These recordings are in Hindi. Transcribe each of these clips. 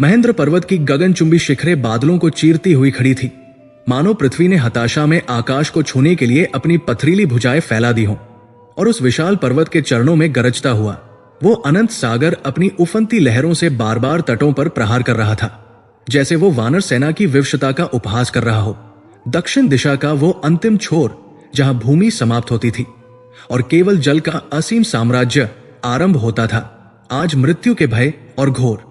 महेंद्र पर्वत की गगनचुंबी शिखरें बादलों को चीरती हुई खड़ी थी, मानो पृथ्वी ने हताशा में आकाश को छूने के लिए अपनी पथरीली भुजाएं फैला दी हों। और उस विशाल पर्वत के चरणों में गरजता हुआ वो अनंत सागर अपनी उफनती लहरों से बार बार तटों पर प्रहार कर रहा था, जैसे वो वानर सेना की विवशता का उपहास कर रहा हो। दक्षिण दिशा का वो अंतिम छोर जहां भूमि समाप्त होती थी और केवल जल का असीम साम्राज्य आरंभ होता था, आज मृत्यु के भय और घोर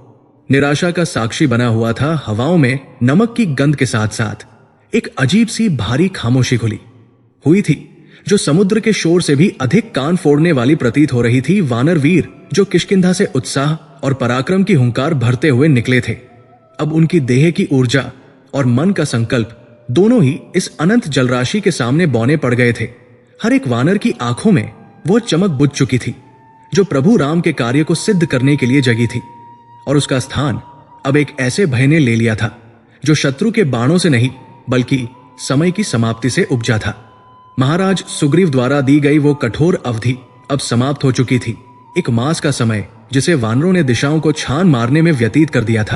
निराशा का साक्षी बना हुआ था। हवाओं में नमक की गंध के साथ साथ एक अजीब सी भारी खामोशी घुली हुई थी, जो समुद्र के शोर से भी अधिक कान फोड़ने वाली प्रतीत हो रही थी। वानर वीर जो किष्किंधा से उत्साह और पराक्रम की हुंकार भरते हुए निकले थे, अब उनकी देह की ऊर्जा और मन का संकल्प दोनों ही इस अनंत जलराशि के सामने बौने पड़ गए थे। हर एक वानर की आंखों में वो चमक बुझ चुकी थी जो प्रभु राम के कार्य को सिद्ध करने के लिए जगी थी, और उसका स्थान अब एक ऐसे भय ने ले लिया था जो शत्रु के बाणों से नहीं बल्कि समय की समाप्ति से उपजा था। महाराज सुग्रीव द्वारा दी गई वो कठोर अवधि अब समाप्त हो चुकी थी। एक मास का समय जिसे वानरों ने दिशाओं को छान मारने में व्यतीत कर दिया था,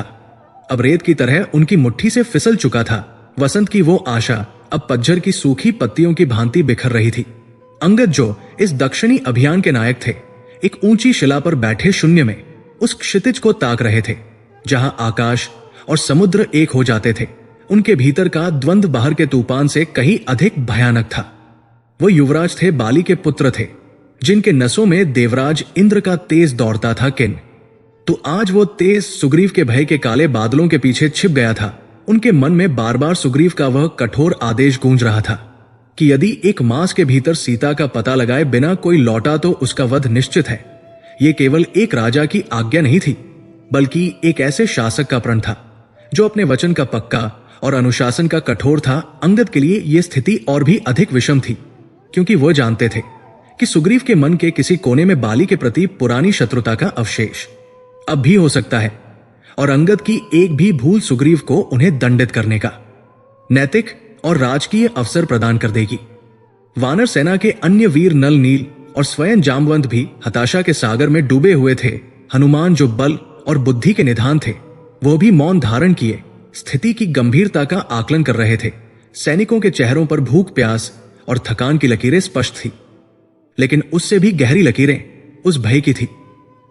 अब रेत की तरह उनकी मुट्ठी से फिसल चुका था। वसंत की वो आशा अब पतझर की सूखी पत्तियों की भांति बिखर रही थी। अंगद जो इस दक्षिणी अभियान के नायक थे, एक ऊंची शिला पर बैठे शून्य में उस क्षितिज को ताक रहे थे जहां आकाश और समुद्र एक हो जाते थे। उनके भीतर का द्वंद्व बाहर के तूफान से कहीं अधिक भयानक था। वो युवराज थे, बाली के पुत्र थे, जिनके नसों में देवराज इंद्र का तेज दौड़ता था। किन तो आज वो तेज सुग्रीव के भय के काले बादलों के पीछे छिप गया था। उनके मन में बार बार सुग्रीव का वह कठोर आदेश गूंज रहा था कि यदि एक मास के भीतर सीता का पता लगाए बिना कोई लौटा तो उसका वध निश्चित है। ये केवल एक राजा की आज्ञा नहीं थी, बल्कि एक ऐसे शासक का प्रण था जो अपने वचन का पक्का और अनुशासन का कठोर था। अंगद के लिए यह स्थिति और भी अधिक विषम थी, क्योंकि वो जानते थे कि सुग्रीव के मन के किसी कोने में बाली के प्रति पुरानी शत्रुता का अवशेष अब भी हो सकता है, और अंगद की एक भी भूल सुग्रीव को उन्हें दंडित करने का नैतिक और राजकीय अवसर प्रदान कर देगी। वानर सेना के अन्य वीर नल नील और स्वयं जामवंत भी हताशा के सागर में डूबे हुए थे। हनुमान जो बल और बुद्धि के निधान थे, वो भी मौन धारण किए स्थिति की गंभीरता का आकलन कर रहे थे। सैनिकों के चेहरों पर भूख, प्यास और थकान की लकीरें स्पष्ट थी, लेकिन उससे भी गहरी लकीरें उस भय की थी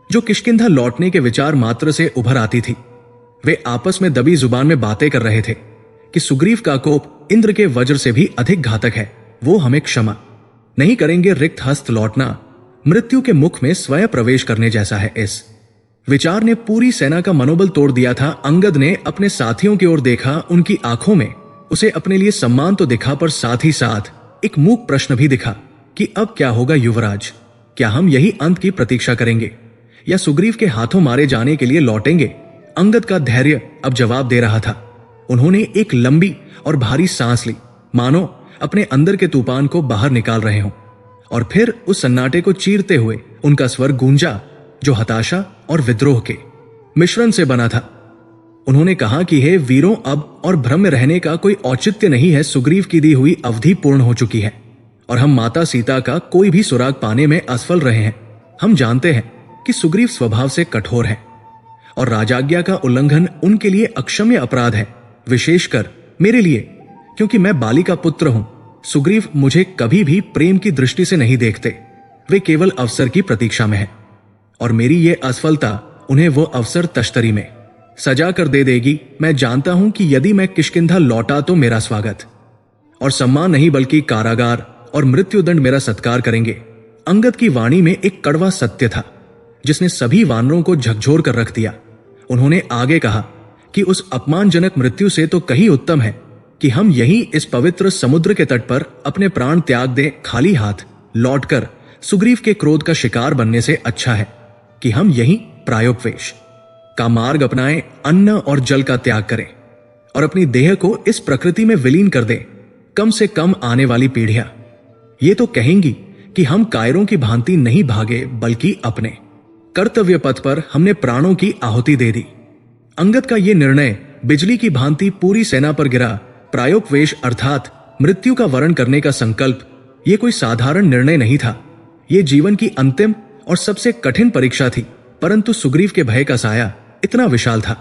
जो किष्किंधा लौटने के विचार मात्र से उभर आती थी। वे आपस में दबी जुबान में बातें कर रहे थे कि सुग्रीव का कोप इंद्र के वज्र से भी अधिक घातक है, वो हमें क्षमा नहीं करेंगे। रिक्त हस्त लौटना मृत्यु के मुख में स्वयं प्रवेश करने जैसा है। इस विचार ने पूरी सेना का मनोबल तोड़ दिया था। अंगद ने अपने साथियों की ओर देखा, उनकी आंखों में उसे अपने लिए सम्मान तो दिखा, पर साथ ही साथ एक मूक प्रश्न भी दिखा कि अब क्या होगा युवराज? क्या हम यही अंत की प्रतीक्षा करेंगे या सुग्रीव के हाथों मारे जाने के लिए लौटेंगे? अंगद का धैर्य अब जवाब दे रहा था। उन्होंने एक लंबी और भारी सांस ली, मानो अपने अंदर के तूफान को बाहर निकाल रहे हों, और फिर उस सन्नाटे को चीरते हुए उनका स्वर गूंजा जो हताशा और विद्रोह के मिश्रण से बना था। उन्होंने कहा कि हे वीरों, अब और भ्रम में रहने का कोई औचित्य नहीं है। सुग्रीव की दी हुई अवधि पूर्ण हो चुकी है और हम माता सीता का कोई भी सुराग पाने में असफल रहे हैं। हम जानते हैं कि सुग्रीव स्वभाव से कठोर है और राजाज्ञा का उल्लंघन उनके लिए अक्षम्य अपराध है, विशेषकर मेरे लिए, क्योंकि मैं बाली का पुत्र हूं। सुग्रीव मुझे कभी भी प्रेम की दृष्टि से नहीं देखते, वे केवल अवसर की प्रतीक्षा में हैं, और मेरी ये असफलता उन्हें वो अवसर तश्तरी में सजा कर दे देगी। मैं जानता हूं कि यदि मैं किष्किंधा लौटा तो मेरा स्वागत और सम्मान नहीं बल्कि कारागार और मृत्युदंड मेरा सत्कार करेंगे। अंगद की वाणी में एक कड़वा सत्य था जिसने सभी वानरों को झकझोर कर रख दिया। उन्होंने आगे कहा कि उस अपमानजनक मृत्यु से तो कहीं उत्तम है कि हम यहीं इस पवित्र समुद्र के तट पर अपने प्राण त्याग दें। खाली हाथ लौटकर सुग्रीव के क्रोध का शिकार बनने से अच्छा है कि हम यहीं प्रायोपवेश का मार्ग अपनाएं, अन्न और जल का त्याग करें और अपनी देह को इस प्रकृति में विलीन कर दें। कम से कम आने वाली पीढ़ियां ये तो कहेंगी कि हम कायरों की भांति नहीं भागे, बल्कि अपने कर्तव्य पथ पर हमने प्राणों की आहुति दे दी। अंगद का यह निर्णय बिजली की भांति पूरी सेना पर गिरा। प्रायोपवेश अर्थात मृत्यु का वरण करने का संकल्प यह कोई साधारण निर्णय नहीं था। यह जीवन की अंतिम और सबसे कठिन परीक्षा थी, परंतु सुग्रीव के भय का साया इतना विशाल था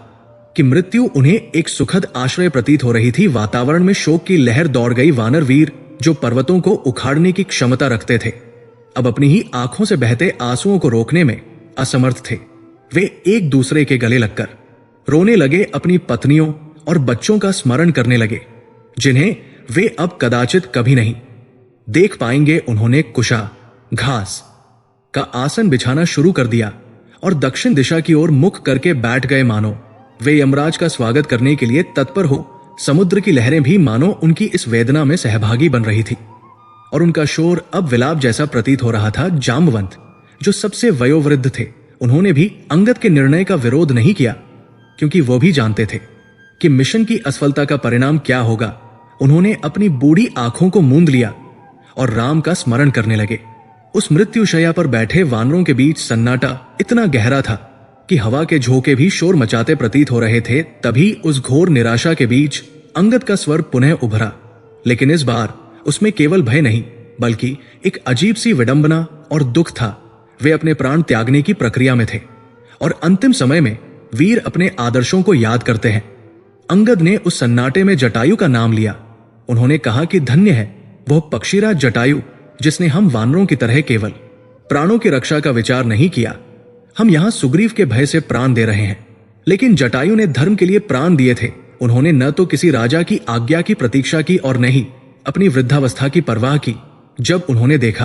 कि मृत्यु उन्हें एक सुखद आश्रय प्रतीत हो रही थी। वातावरण में शोक की लहर दौड़ गई। वानर वीर जो पर्वतों को उखाड़ने की क्षमता रखते थे, अब अपनी ही आंखों से बहते आंसुओं को रोकने में असमर्थ थे। वे एक दूसरे के गले लगकर रोने लगे, अपनी पत्नियों और बच्चों का स्मरण करने लगे, जिन्हें वे अब कदाचित कभी नहीं देख पाएंगे। उन्होंने कुशा घास का आसन बिछाना शुरू कर दिया और दक्षिण दिशा की ओर मुख करके बैठ गए, मानो वे यमराज का स्वागत करने के लिए तत्पर हो। समुद्र की लहरें भी मानो उनकी इस वेदना में सहभागी बन रही थी और उनका शोर अब विलाप जैसा प्रतीत हो रहा था। जाम्बवंत जो सबसे वयोवृद्ध थे, उन्होंने भी अंगद के निर्णय का विरोध नहीं किया, क्योंकि वो भी जानते थे कि मिशन की असफलता का परिणाम क्या होगा। उन्होंने अपनी बूढ़ी आंखों को मूंद लिया और राम का स्मरण करने लगे। उस मृत्युशैया पर बैठे वानरों के बीच सन्नाटा इतना गहरा था कि हवा के झोंके भी शोर मचाते प्रतीत हो रहे थे। तभी उस घोर निराशा के बीच अंगद का स्वर पुनः उभरा, लेकिन इस बार उसमें केवल भय नहीं, बल्कि एक अजीब सी विडंबना और दुख था। वे अपने प्राण त्यागने की प्रक्रिया में थे और अंतिम समय में वीर अपने आदर्शों को याद करते हैं। अंगद ने उस सन्नाटे में जटायु का नाम लिया। उन्होंने कहा कि धन्य है वह पक्षीराज जटायु, जिसने हम वानरों की तरह केवल प्राणों की रक्षा का विचार नहीं किया। हम यहां सुग्रीव के भय से प्राण दे रहे हैं, लेकिन जटायु ने धर्म के लिए प्राण दिए थे। उन्होंने न तो किसी राजा की आज्ञा की प्रतीक्षा की और न ही अपनी वृद्धावस्था की परवाह की। जब उन्होंने देखा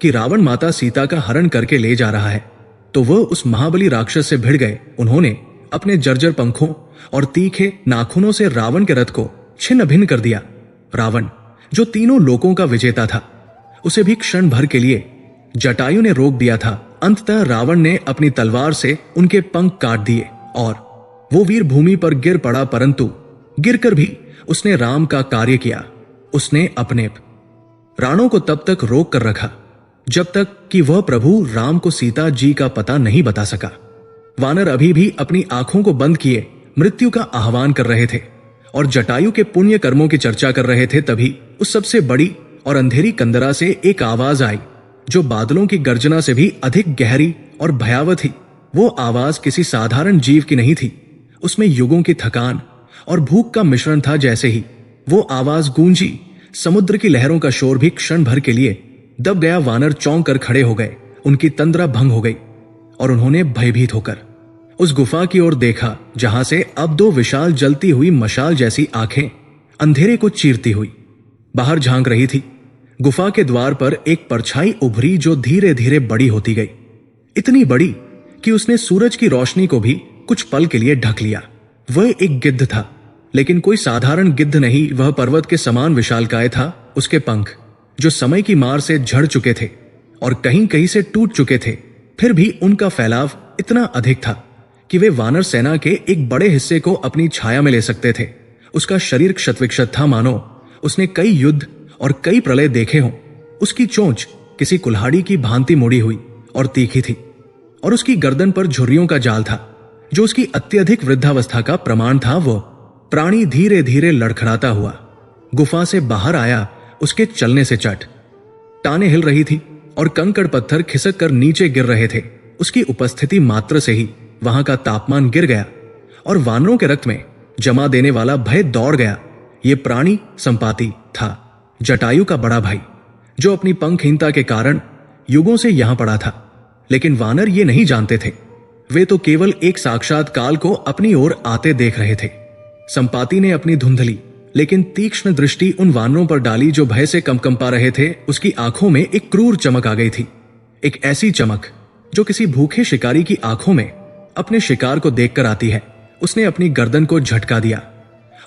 कि रावण माता सीता का हरण करके ले जा रहा है, तो वह उस महाबली राक्षस से भिड़ गए। उन्होंने अपने जर्जर पंखों और तीखे नाखूनों से रावण के रथ को छिन्न भिन्न कर दिया। रावण जो तीनों लोकों का विजेता था, उसे भी क्षण भर के लिए जटायु ने रोक दिया था। अंततः रावण ने अपनी तलवार से उनके पंख काट दिए और वो वीर भूमि पर गिर पड़ा, परंतु गिरकर भी उसने राम का कार्य किया। उसने अपने प्राणों को तब तक रोक कर रखा जब तक कि वह प्रभु राम को सीता जी का पता नहीं बता सका। वानर अभी भी अपनी आंखों को बंद किए मृत्यु का आह्वान कर रहे थे और जटायु के पुण्य कर्मों की चर्चा कर रहे थे। तभी उस सबसे बड़ी और अंधेरी कंदरा से एक आवाज आई, जो बादलों की गर्जना से भी अधिक गहरी और भयावह थी। वो आवाज किसी साधारण जीव की नहीं थी, उसमें युगों की थकान और भूख का मिश्रण था। जैसे ही वो आवाज गूंजी, समुद्र की लहरों का शोर भी क्षण भर के लिए दब गया। वानर चौंक कर खड़े हो गए, उनकी तंद्रा भंग हो गई और उन्होंने भयभीत होकर उस गुफा की ओर देखा, जहां से अब दो विशाल जलती हुई मशाल जैसी आंखें अंधेरे को चीरती हुई बाहर झांक रही थी। गुफा के द्वार पर एक परछाई उभरी, जो धीरे धीरे बड़ी होती गई, इतनी बड़ी कि उसने सूरज की रोशनी को भी कुछ पल के लिए ढक लिया। वह एक गिद्ध था, लेकिन कोई साधारण गिद्ध नहीं। वह पर्वत के समान विशालकाय था। उसके पंख, जो समय की मार से झड़ चुके थे और कहीं कहीं से टूट चुके थे, फिर भी उनका फैलाव इतना अधिक था कि वे वानर सेना के एक बड़े हिस्से को अपनी छाया में ले सकते थे। उसका शरीर क्षतविक्षत था, मानो उसने कई युद्ध और कई प्रलय देखे हों। उसकी चोंच किसी कुल्हाड़ी की भांति मुड़ी हुई और तीखी थी, और उसकी गर्दन पर झुर्रियों का जाल था, जो उसकी अत्यधिक वृद्धावस्था का प्रमाण था। वो प्राणी धीरे धीरे लड़खड़ाता हुआ गुफा से बाहर आया। उसके चलने से टाने हिल रही थी और कंकड़ पत्थर खिसक कर नीचे गिर रहे थे। उसकी उपस्थिति मात्र से ही वहां का तापमान गिर गया और वानरों के रक्त में जमा देने वाला भय दौड़ गया। ये प्राणी संपाति था, जटायु का बड़ा भाई, जो अपनी पंखहीनता के कारण युगों से यहां पड़ा था। लेकिन वानर ये नहीं जानते थे, वे तो केवल एक साक्षात काल को अपनी ओर आते देख रहे थे। संपाति ने अपनी धुंधली लेकिन तीक्ष्ण दृष्टि उन वानरों पर डाली, जो भय से कंपा रहे थे। उसकी आंखों में एक क्रूर चमक आ गई थी, एक ऐसी चमक जो किसी भूखे शिकारी की आंखों में अपने शिकार को देखकर आती है। उसने अपनी गर्दन को झटका दिया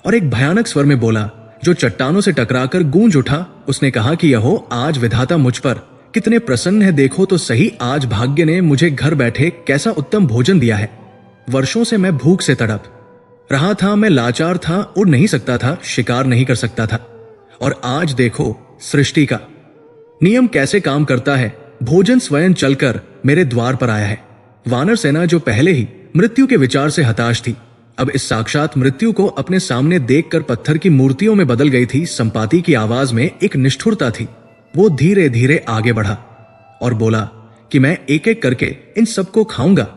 और एक भयानक स्वर में बोला, जो चट्टानों से टकराकर गूंज उठा। उसने कहा कि यहो, आज विधाता मुझ पर कितने प्रसन्न है। देखो तो सही, आज भाग्य ने मुझे घर बैठे कैसा उत्तम भोजन दिया है। वर्षों से मैं भूख से तड़प रहा था, मैं लाचार था, उड़ नहीं सकता था, शिकार नहीं कर सकता था, और आज देखो सृष्टि का नियम कैसे काम करता है। भोजन स्वयं चलकर मेरे द्वार पर आया है। वानर सेना, जो पहले ही मृत्यु के विचार से हताश थी, अब इस साक्षात मृत्यु को अपने सामने देखकर पत्थर की मूर्तियों में बदल गई थी। संपाति की आवाज में एक निष्ठुरता थी। वो धीरे धीरे आगे बढ़ा और बोला कि मैं एक एक करके इन सबको खाऊंगा।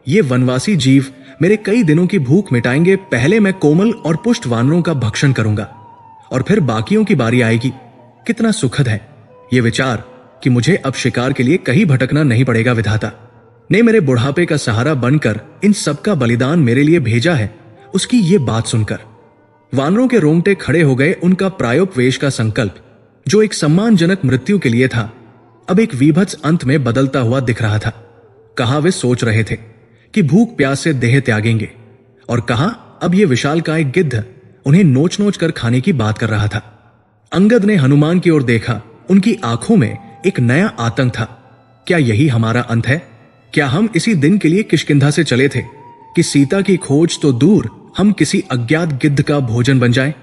ये वनवासी जीव मेरे कई दिनों की भूख मिटाएंगे। पहले मैं कोमल और पुष्ट वानरों का भक्षण करूंगा और फिर बाकियों की बारी आएगी। कितना सुखद है ये विचार कि मुझे अब शिकार के लिए कहीं भटकना नहीं पड़ेगा। विधाता ने मेरे बुढ़ापे का सहारा बनकर इन सबका बलिदान मेरे लिए भेजा है। उसकी ये बात सुनकर वानरों के रोंगटे खड़े हो गए। उनका प्रायोपवेश का संकल्प, जो एक सम्मानजनक मृत्यु के लिए था, अब एक वीभत्स अंत में बदलता हुआ दिख रहा था। कहा वे सोच रहे थे कि भूख प्यास से देह त्यागेंगे, और कहा अब ये विशालकाय गिद्ध उन्हें नोच नोच कर खाने की बात कर रहा था। अंगद ने हनुमान की ओर देखा। उनकी आंखों में एक नया आतंक था। क्या यही हमारा अंत है? क्या हम इसी दिन के लिए किष्किंधा से चले थे कि सीता की खोज तो दूर, हम किसी अज्ञात गिद्ध का भोजन बन जाएं?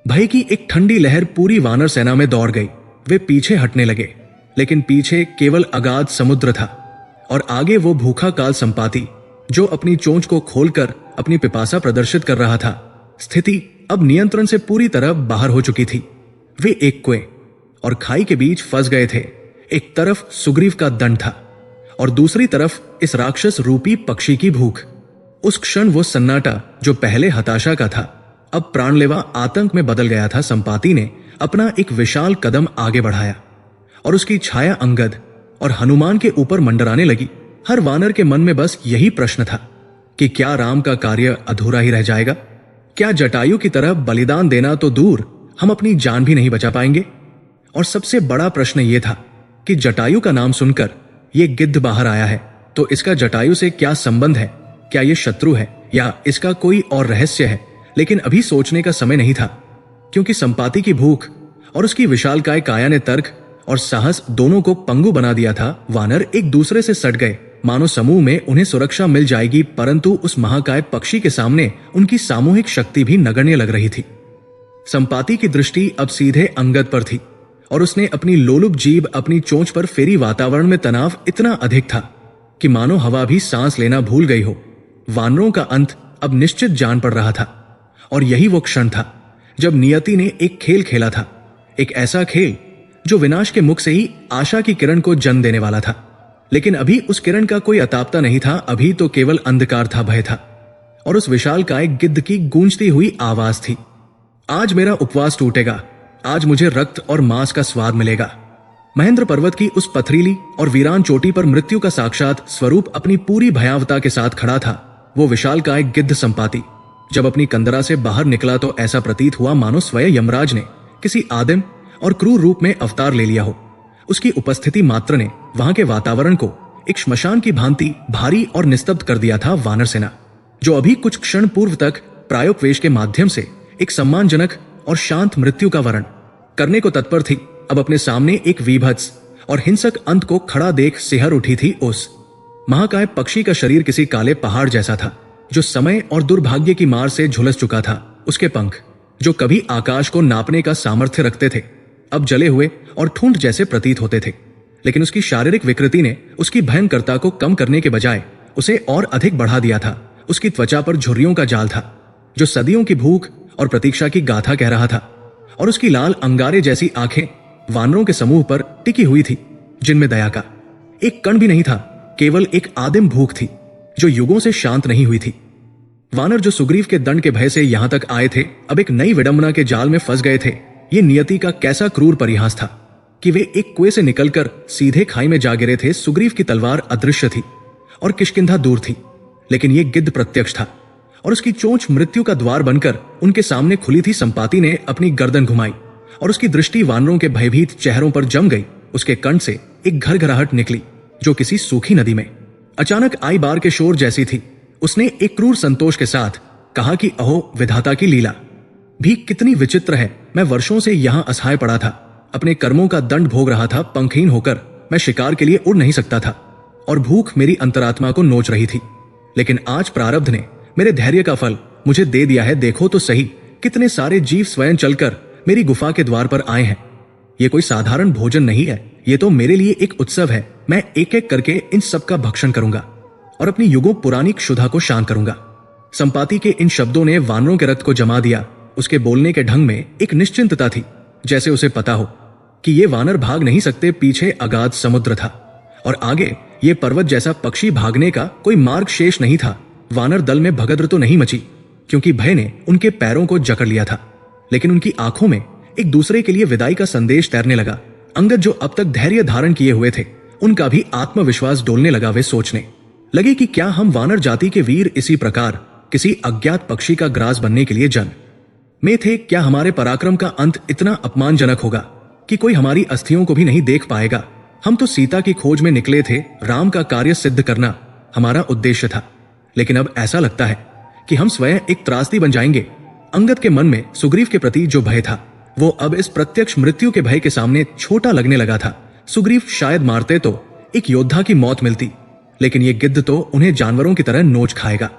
भय की एक ठंडी लहर पूरी वानर सेना में दौड़ गई। वे पीछे हटने लगे, लेकिन पीछे केवल अगाध समुद्र था और आगे वो भूखा काल संपाति, जो अपनी चोंच को खोलकर अपनी पिपासा प्रदर्शित कर रहा था। स्थिति अब नियंत्रण से पूरी तरह बाहर हो चुकी थी। वे एक कुएं और खाई के बीच फंस गए थे। एक तरफ सुग्रीव का दंड था और दूसरी तरफ इस राक्षस रूपी पक्षी की भूख। उस क्षण वो सन्नाटा, जो पहले हताशा का था, अब प्राणलेवा आतंक में बदल गया था। संपाति ने अपना एक विशाल कदम आगे बढ़ाया और उसकी छाया अंगद और हनुमान के ऊपर मंडराने लगी। हर वानर के मन में बस यही प्रश्न था कि क्या राम का कार्य अधूरा ही रह जाएगा? क्या जटायु की तरह बलिदान देना तो दूर, हम अपनी जान भी नहीं बचा पाएंगे? और सबसे बड़ा प्रश्न यह था कि जटायु का नाम सुनकर ये गिद्ध बाहर आया है, तो इसका जटायु से क्या संबंध है? क्या ये शत्रु है या इसका कोई और रहस्य है? लेकिन अभी सोचने का समय नहीं था, क्योंकि संपाति की भूख और उसकी विशालकाय काया ने तर्क और साहस दोनों को पंगु बना दिया था। वानर एक दूसरे से सट गए, मानो समूह में उन्हें सुरक्षा मिल जाएगी, परंतु उस महाकाय पक्षी के सामने उनकी सामूहिक शक्ति भी नगण्य लग रही थी। संपाति की दृष्टि अब सीधे अंगद पर थी और उसने अपनी लोलुप जीभ अपनी चोंच पर फेरी। वातावरण में तनाव इतना अधिक था कि मानो हवा भी सांस लेना भूल गई हो। वानरों का अंत अब निश्चित जान पड़ रहा था, और यही वो क्षण था जब नियति ने एक खेल खेला था, एक ऐसा खेल जो विनाश के मुख से ही आशा की किरण को जन्म देने वाला था। लेकिन अभी उस किरण का कोई अतापता नहीं था। अभी तो केवल अंधकार था, भय था, और उस विशालकाय गिद्ध की गूंजती हुई आवाज थी, आज मेरा उपवास टूटेगा, आज मुझे रक्त और मांस का स्वाद मिलेगा। महेंद्र पर्वत की उस पथरीली और वीरान चोटी पर मृत्यु का साक्षात स्वरूप अपनी पूरी भयावता के साथ खड़ा था। वो विशालकाय गिद्ध संपाति जब अपनी कंदरा से बाहर निकला तो ऐसा प्रतीत हुआ मानो स्वयं यमराज ने किसी आदिम और क्रूर रूप में अवतार ले लिया हो। उसकी उपस्थिति मात्र ने वहां के वातावरण को एक श्मशान की भांति भारी और निस्तब्ध कर दिया था। वानर सेना, जो अभी कुछ क्षण पूर्व तक प्रायोपवेश के माध्यम से एक सम्मानजनक और शांत मृत्यु का वर्ण करने को तत्पर थी, अब अपने सामने एक वीभत्स और हिंसक अंत को खड़ा देख सिहर उठी थी। उस महाकाय पक्षी का शरीर किसी काले पहाड़ जैसा था, जो समय और दुर्भाग्य की मार से झुलस चुका था। उसके पंख, जो कभी आकाश को नापने का सामर्थ्य रखते थे, अब जले हुए और ठूंठ जैसे प्रतीत होते थे। लेकिन उसकी शारीरिक विकृति ने उसकी भयंकरता को कम करने के बजाय उसे और अधिक बढ़ा दिया था। उसकी त्वचा पर झुर्रियों का जाल था, जो सदियों की भूख और प्रतीक्षा की गाथा कह रहा था, और उसकी लाल अंगारे जैसी आंखें वानरों के समूह पर टिकी हुई थी, जिनमें दया का एक कण भी नहीं था। केवल एक आदिम भूख थी जो युगों से शांत नहीं हुई थी। वानर जो सुग्रीव के दंड के भय से यहां तक आए थे, अब एक नई विडंबना के जाल में फंस गए थे। ये नियति का कैसा क्रूर परिहास था कि वे एक कुएं से निकलकर सीधे खाई में जा गिरे थे। सुग्रीव की तलवार अदृश्य थी और किष्किंधा दूर थी, लेकिन ये गिद्ध प्रत्यक्ष था और उसकी चोंच मृत्यु का द्वार बनकर उनके सामने खुली थी। संपाति ने अपनी गर्दन घुमाई और उसकी दृष्टि वानरों के भयभीत चेहरों पर जम गई। उसके कंठ से एक घरघराहट निकली, जो किसी सूखी नदी में अचानक आई बार के शोर जैसी थी। उसने एक क्रूर संतोष के साथ कहा कि अहो, विधाता की लीला भी कितनी विचित्र है। मैं वर्षों से यहां असहाय पड़ा था, अपने कर्मों का दंड भोग रहा था। पंखहीन होकर मैं शिकार के लिए उड़ नहीं सकता था और भूख मेरी अंतरात्मा को नोच रही थी। लेकिन आज प्रारब्ध ने मेरे धैर्य का फल मुझे दे दिया है। देखो तो सही, कितने सारे जीव स्वयं चलकर मेरी गुफा के द्वार पर आए हैं। ये कोई साधारण भोजन नहीं है, ये तो मेरे लिए एक उत्सव है। मैं एक एक करके इन सब का भक्षण करूंगा और अपनी युगों पुरानी क्षुधा को शांत करूंगा। संपाति के इन शब्दों ने वानरों के रक्त को जमा दिया। उसके बोलने के ढंग में एक निश्चिंतता थी, जैसे उसे पता हो कि ये वानर भाग नहीं सकते। पीछे अगाध समुद्र था और आगे ये पर्वत जैसा पक्षी भागने का कोई मार्ग शेष नहीं था। वानर दल में भगदड़ तो नहीं मची, क्योंकि भय ने उनके पैरों को जकड़ लिया था, लेकिन उनकी आंखों में एक दूसरे के लिए विदाई का संदेश तैरने लगा। अंगद जो अब तक धैर्य धारण किए हुए थे, उनका भी आत्मविश्वास डोलने लगा। वे सोचने लगे कि क्या हम वानर जाति के वीर इसी प्रकार किसी अज्ञात पक्षी का ग्रास बनने के लिए जन्म में थे? क्या हमारे पराक्रम का अंत इतना अपमानजनक होगा कि कोई हमारी अस्थियों को भी नहीं देख पाएगा? हम तो सीता की खोज में निकले थे, राम का कार्य सिद्ध करना हमारा उद्देश्य था, लेकिन अब ऐसा लगता है कि हम स्वयं एक त्रासदी बन जाएंगे। अंगद के मन में सुग्रीव के प्रति जो भय था, वो अब इस प्रत्यक्ष मृत्यु के भय के सामने छोटा लगने लगा था। सुग्रीव शायद मारते तो एक योद्धा की मौत मिलती, लेकिन ये गिद्ध तो उन्हें जानवरों की तरह नोच खाएगा।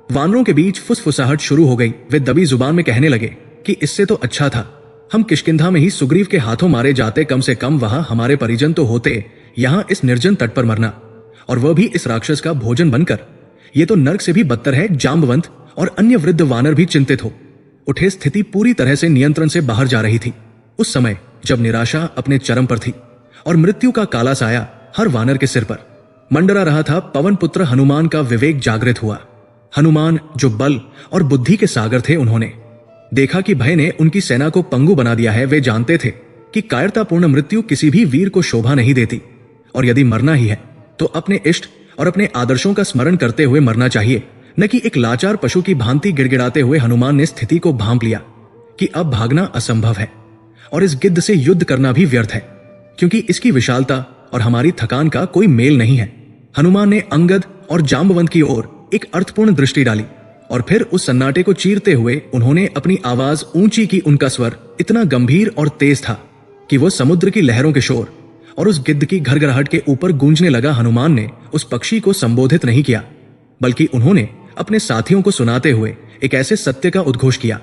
वानरों के बीच फुसफुसाहट शुरू हो गई। वे दबी जुबान में कहने लगे कि इससे तो अच्छा था हम किष्किंधा में ही सुग्रीव के हाथों मारे जाते, कम से कम वहां हमारे परिजन तो होते, यहां इस निर्जन तट पर मरना, और वह भी इस राक्षस का भोजन बनकर। ये तो नर्क से भी बदतर है। जांबवंत और अन्य वृद्ध वानर भी चिंतित हो उठे। स्थिति पूरी तरह से नियंत्रण से बाहर जा रही थी। उस समय जब निराशा अपने चरम पर थी और मृत्यु का काला साया हर वानर के सिर पर मंडरा रहा था, पवन पुत्र हनुमान का विवेक जागृत हुआ। हनुमान जो बल और बुद्धि के सागर थे, उन्होंने देखा कि भय ने उनकी सेना को पंगु बना दिया है। वे जानते थे कि कायरतापूर्ण मृत्यु किसी भी वीर को शोभा नहीं देती, और यदि मरना ही है तो अपने इष्ट और अपने आदर्शों का स्मरण करते हुए मरना चाहिए, न कि एक लाचार पशु की भांति गिड़गिड़ाते हुए। हनुमान ने स्थिति को भांप लिया कि अब भागना असंभव है और इस गिद्ध से युद्ध करना भी व्यर्थ है, क्योंकि इसकी विशालता और हमारी थकान का कोई मेल नहीं है। हनुमान ने अंगद और जांबवंत की ओर एक अर्थपूर्ण दृष्टि डाली, और फिर उस सन्नाटे को चीरते हुए उन्होंने अपनी आवाज ऊंची की। उनका स्वर इतना गंभीर और तेज था कि वो समुद्र की लहरों के शोर और उस गिद्ध की घरघराहट के ऊपर गूंजने लगा। हनुमान ने उस पक्षी को संबोधित नहीं किया, बल्कि उन्होंने अपने साथियों को सुनाते हुए एक ऐसे सत्य का उद्घोष किया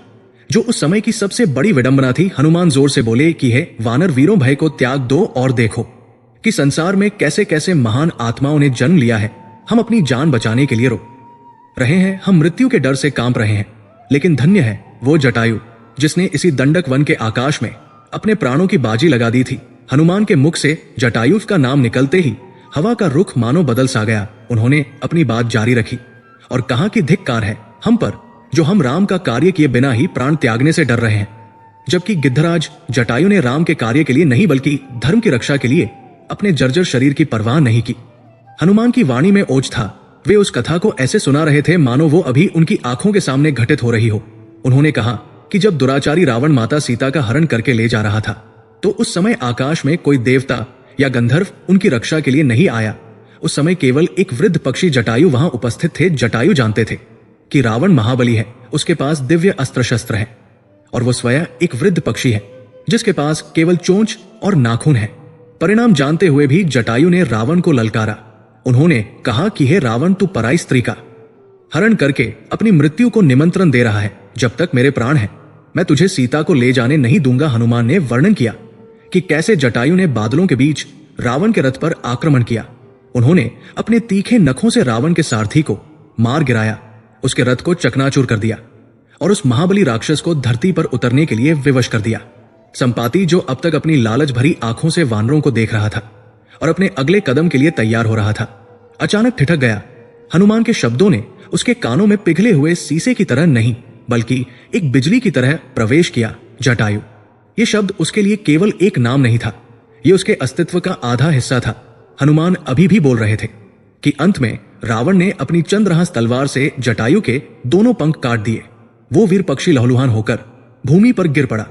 जो उस समय की सबसे बड़ी विडंबना थी। हनुमान जोर से बोले कि हे वानर वीरों, भय को त्याग दो और देखो कि संसार में कैसे कैसे महान आत्माओं ने जन्म लिया है। हम अपनी जान बचाने के लिए रो रहे हैं, हम मृत्यु के डर से कांप रहे हैं, लेकिन धन्य है वो जटायु जिसने इसी दंडक वन के आकाश में अपने प्राणों की बाजी लगा दी थी। हनुमान के मुख से जटायु का नाम निकलते ही हवा का रुख मानो बदल सा गया। उन्होंने अपनी बात जारी रखी और कहा कि धिक्कार है हम पर, जो हम राम का कार्य किए बिना ही प्राण त्यागने से डर रहे हैं, जबकि गिद्धराज जटायु ने राम के कार्य के लिए नहीं बल्कि धर्म की रक्षा के लिए अपने जर्जर शरीर की परवाह नहीं की। हनुमान की वाणी में ओज था। वे उस कथा को ऐसे सुना रहे थे मानो वो अभी उनकी आंखों के सामने घटित हो रही हो। उन्होंने कहा कि जब दुराचारी रावण माता सीता का हरण करके ले जा रहा था, तो उस समय आकाश में कोई देवता या गंधर्व उनकी रक्षा के लिए नहीं आया। उस समय केवल एक वृद्ध पक्षी जटायु वहां उपस्थित थे। जटायु जानते थे कि रावण महाबली है, उसके पास दिव्य अस्त्र शस्त्र है, और वो स्वयं एक वृद्ध पक्षी है जिसके पास केवल चोंच और नाखून है। परिणाम जानते हुए भी जटायु ने रावण को ललकारा। उन्होंने कहा कि हे रावण, तू पराई स्त्री का हरण करके अपनी मृत्यु को निमंत्रण दे रहा है। जब तक मेरे प्राण हैं, मैं तुझे सीता को ले जाने नहीं दूंगा। हनुमान ने वर्णन किया कि कैसे जटायु ने बादलों के बीच रावण के रथ पर आक्रमण किया। उन्होंने अपने तीखे नखों से रावण के सारथी को मार गिराया, उसके रथ को चकनाचूर कर दिया और उस महाबली राक्षस को धरती पर उतरने के लिए विवश कर दिया। संपाति, जो अब तक अपनी लालच भरी आंखों से वानरों को देख रहा था और अपने अगले कदम के लिए तैयार हो रहा था, अचानक ठिठक गया। हनुमान के शब्दों ने उसके कानों में पिघले हुए शीशे की तरह नहीं बल्कि एक बिजली की तरह प्रवेश किया। जटायु, ये शब्द उसके लिए केवल एक नाम नहीं था, ये उसके अस्तित्व का आधा हिस्सा था। हनुमान अभी भी बोल रहे थे कि अंत में रावण ने अपनी चंद्रहास तलवार से जटायु के दोनों पंख काट दिए। वो वीर पक्षी लहूलुहान होकर भूमि पर गिर पड़ा,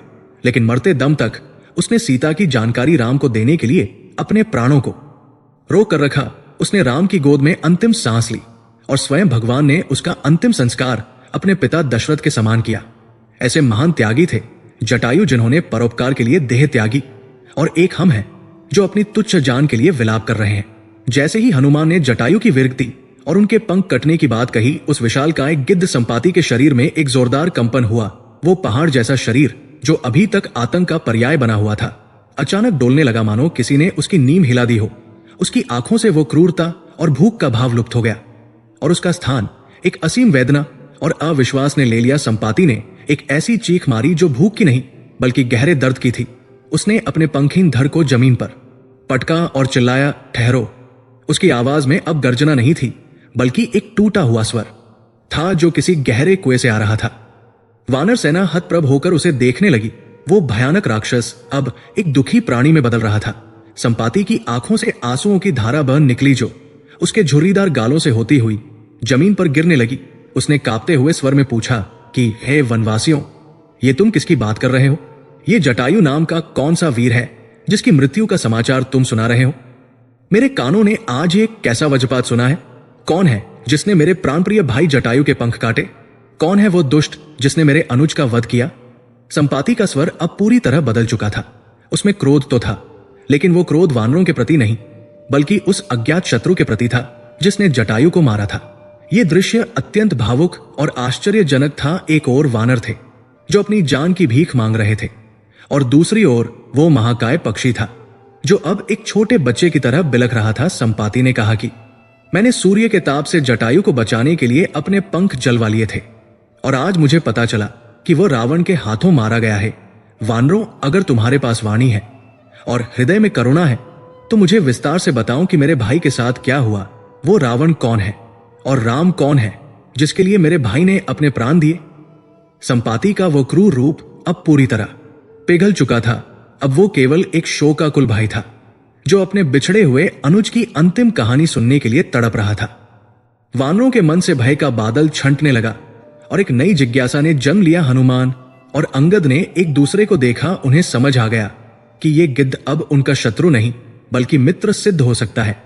लेकिन मरते दम तक उसने सीता की जानकारी राम को देने के लिए अपने प्राणों को रोक कर रखा। उसने राम की गोद में अंतिम सांस ली और स्वयं भगवान ने उसका अंतिम संस्कार अपने पिता दशरथ के समान किया। ऐसे महान त्यागी थे जटायु, जिन्होंने परोपकार के लिए देह त्यागी, और एक हम हैं जो अपनी तुच्छ जान के लिए विलाप कर रहे हैं। जैसे ही हनुमान ने जटायु की विरक्ति और उनके पंख कटने की बात कही, उस विशालकाय गिद्ध संपाति के शरीर में एक जोरदार कंपन हुआ। वो पहाड़ जैसा शरीर जो अभी तक आतंक का पर्याय बना हुआ था, अचानक डोलने लगा मानो किसी ने उसकी नींव हिला दी हो। उसकी आंखों से वो क्रूरता और भूख का भाव लुप्त हो गया और उसका स्थान एक असीम वेदना और अविश्वास ने ले लिया। संपाति ने एक ऐसी चीख मारी जो भूख की नहीं बल्कि गहरे दर्द की थी। उसने अपने पंखीन धड़ को जमीन पर पटका और चिल्लाया, ठहरो। उसकी आवाज में अब गर्जना नहीं थी बल्कि एक टूटा हुआ स्वर। था जो किसी गहरे कुएं से आ रहा था। वानर सेना हतप्रभ होकर उसे देखने लगी। वो भयानक राक्षस अब एक दुखी प्राणी में बदल रहा था। संपाति की आंखों से आंसुओं की धारा बह निकली जो उसके झुर्रीदार गालों से होती हुई जमीन पर गिरने लगी। उसने कांपते हुए स्वर में पूछा कि हे वनवासियों, ये तुम किसकी बात कर रहे हो? ये जटायु नाम का कौन सा वीर है जिसकी मृत्यु का समाचार तुम सुना रहे हो? मेरे कानों ने आज एक कैसा वज्रपात सुना है। कौन है जिसने मेरे प्राणप्रिय भाई जटायु के पंख काटे? कौन है वो दुष्ट जिसने मेरे अनुज का वध किया? संपाति का स्वर अब पूरी तरह बदल चुका था। उसमें क्रोध तो था, लेकिन वो क्रोध वानरों के प्रति नहीं, बल्कि उस अज्ञात शत्रु के प्रति था जिसने जटायु को मारा था। यह दृश्य अत्यंत भावुक और आश्चर्यजनक था। एक ओर वानर थे जो अपनी जान की भीख मांग रहे थे, और दूसरी ओर वो महाकाय पक्षी था जो अब एक छोटे बच्चे की तरह बिलख रहा था। संपाति ने कहा कि मैंने सूर्य के ताप से जटायु को बचाने के लिए अपने पंख जलवा लिए थे, और आज मुझे पता चला कि वो रावण के हाथों मारा गया है। वानरों, अगर तुम्हारे पास वाणी है और हृदय में करुणा है तो मुझे विस्तार से बताओ कि मेरे भाई के साथ क्या हुआ। वो रावण कौन है और राम कौन है जिसके लिए मेरे भाई ने अपने प्राण दिए? संपाति का वो क्रूर रूप अब पूरी तरह पिघल चुका था। अब वो केवल एक शोकाकुल भाई था जो अपने बिछड़े हुए अनुज की अंतिम कहानी सुनने के लिए तड़प रहा था। वानरों के मन से भय का बादल छंटने लगा और एक नई जिज्ञासा ने जन्म लिया। हनुमान और अंगद ने एक दूसरे को देखा। उन्हें समझ आ गया कि ये गिद्ध अब उनका शत्रु नहीं बल्कि मित्र सिद्ध हो सकता है।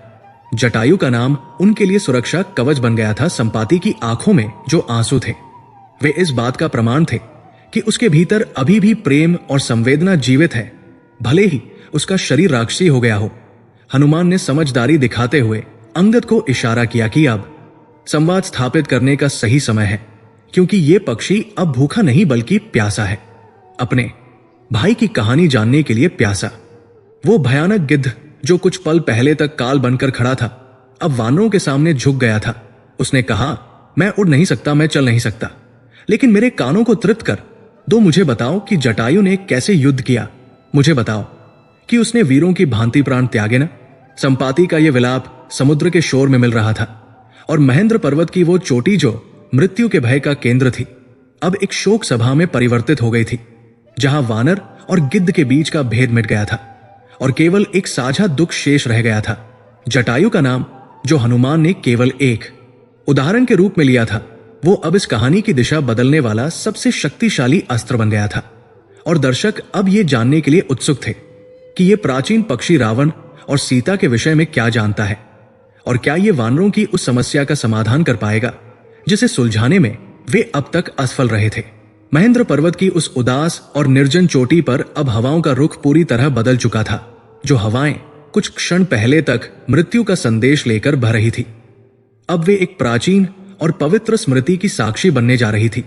जटायु का नाम उनके लिए सुरक्षा कवच बन गया था। संपाति की आंखों में जो आंसू थे वे इस बात का प्रमाण थे कि उसके भीतर अभी भी प्रेम और संवेदना जीवित है, भले ही उसका शरीर राक्षसी हो गया हो। हनुमान ने समझदारी दिखाते हुए अंगद को इशारा किया कि अब संवाद स्थापित करने का सही समय है, क्योंकि ये पक्षी अब भूखा नहीं बल्कि प्यासा है, अपने भाई की कहानी जानने के लिए प्यासा। वो भयानक गिद्ध जो कुछ पल पहले तक काल बनकर खड़ा था, अब वानरों के सामने झुक गया था। उसने कहा, मैं उड़ नहीं सकता, मैं चल नहीं सकता, लेकिन मेरे कानों को तृप्त कर दो। मुझे बताओ कि जटायु ने कैसे युद्ध किया। मुझे बताओ कि उसने वीरों की भांति प्राण त्यागे न। संपाति का यह विलाप समुद्र के शोर में मिल रहा था, और महेंद्र पर्वत की वो चोटी जो मृत्यु के भय का केंद्र थी अब एक शोक सभा में परिवर्तित हो गई थी, जहां वानर और गिद्ध के बीच का भेद मिट गया था और केवल एक साझा दुख शेष रह गया था। जटायु का नाम जो हनुमान ने केवल एक उदाहरण के रूप में लिया था, वो अब इस कहानी की दिशा बदलने वाला सबसे शक्तिशाली अस्त्र बन गया था। और दर्शक अब ये जानने के लिए उत्सुक थे कि ये प्राचीन पक्षी रावण और सीता के विषय में क्या जानता है, और क्या ये वानरों की उस समस्या का समाधान कर पाएगा जिसे सुलझाने में वे अब तक असफल रहे थे। महेंद्र पर्वत की उस उदास और निर्जन चोटी पर अब हवाओं का रुख पूरी तरह बदल चुका था। जो हवाएं कुछ क्षण पहले तक मृत्यु का संदेश लेकर बह रही थी, अब वे एक प्राचीन और पवित्र स्मृति की साक्षी बनने जा रही थी।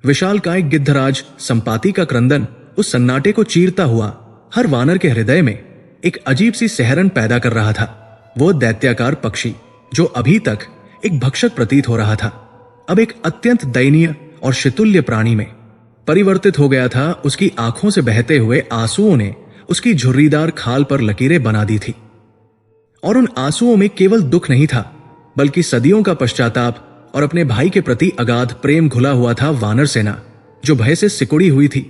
विशालकाय गिद्धराज संपाति का क्रंदन उस सन्नाटे को चीरता हुआ हर वानर के हृदय में एक अजीब सी सहरन पैदा कर रहा था। वो दैत्याकार पक्षी जो अभी तक एक भक्षक प्रतीत हो रहा था, अब एक अत्यंत दयनीय और शितुल्य प्राणी में परिवर्तित हो गया था। उसकी आंखों से बहते हुए आंसुओं ने उसकी झुर्रीदार खाल पर लकीरें बना दी थी, और उन आंसुओं में केवल दुख नहीं था बल्कि सदियों का पश्चाताप और अपने भाई के प्रति अगाध प्रेम घुला हुआ था। वानर सेना जो भय से सिकुड़ी हुई थी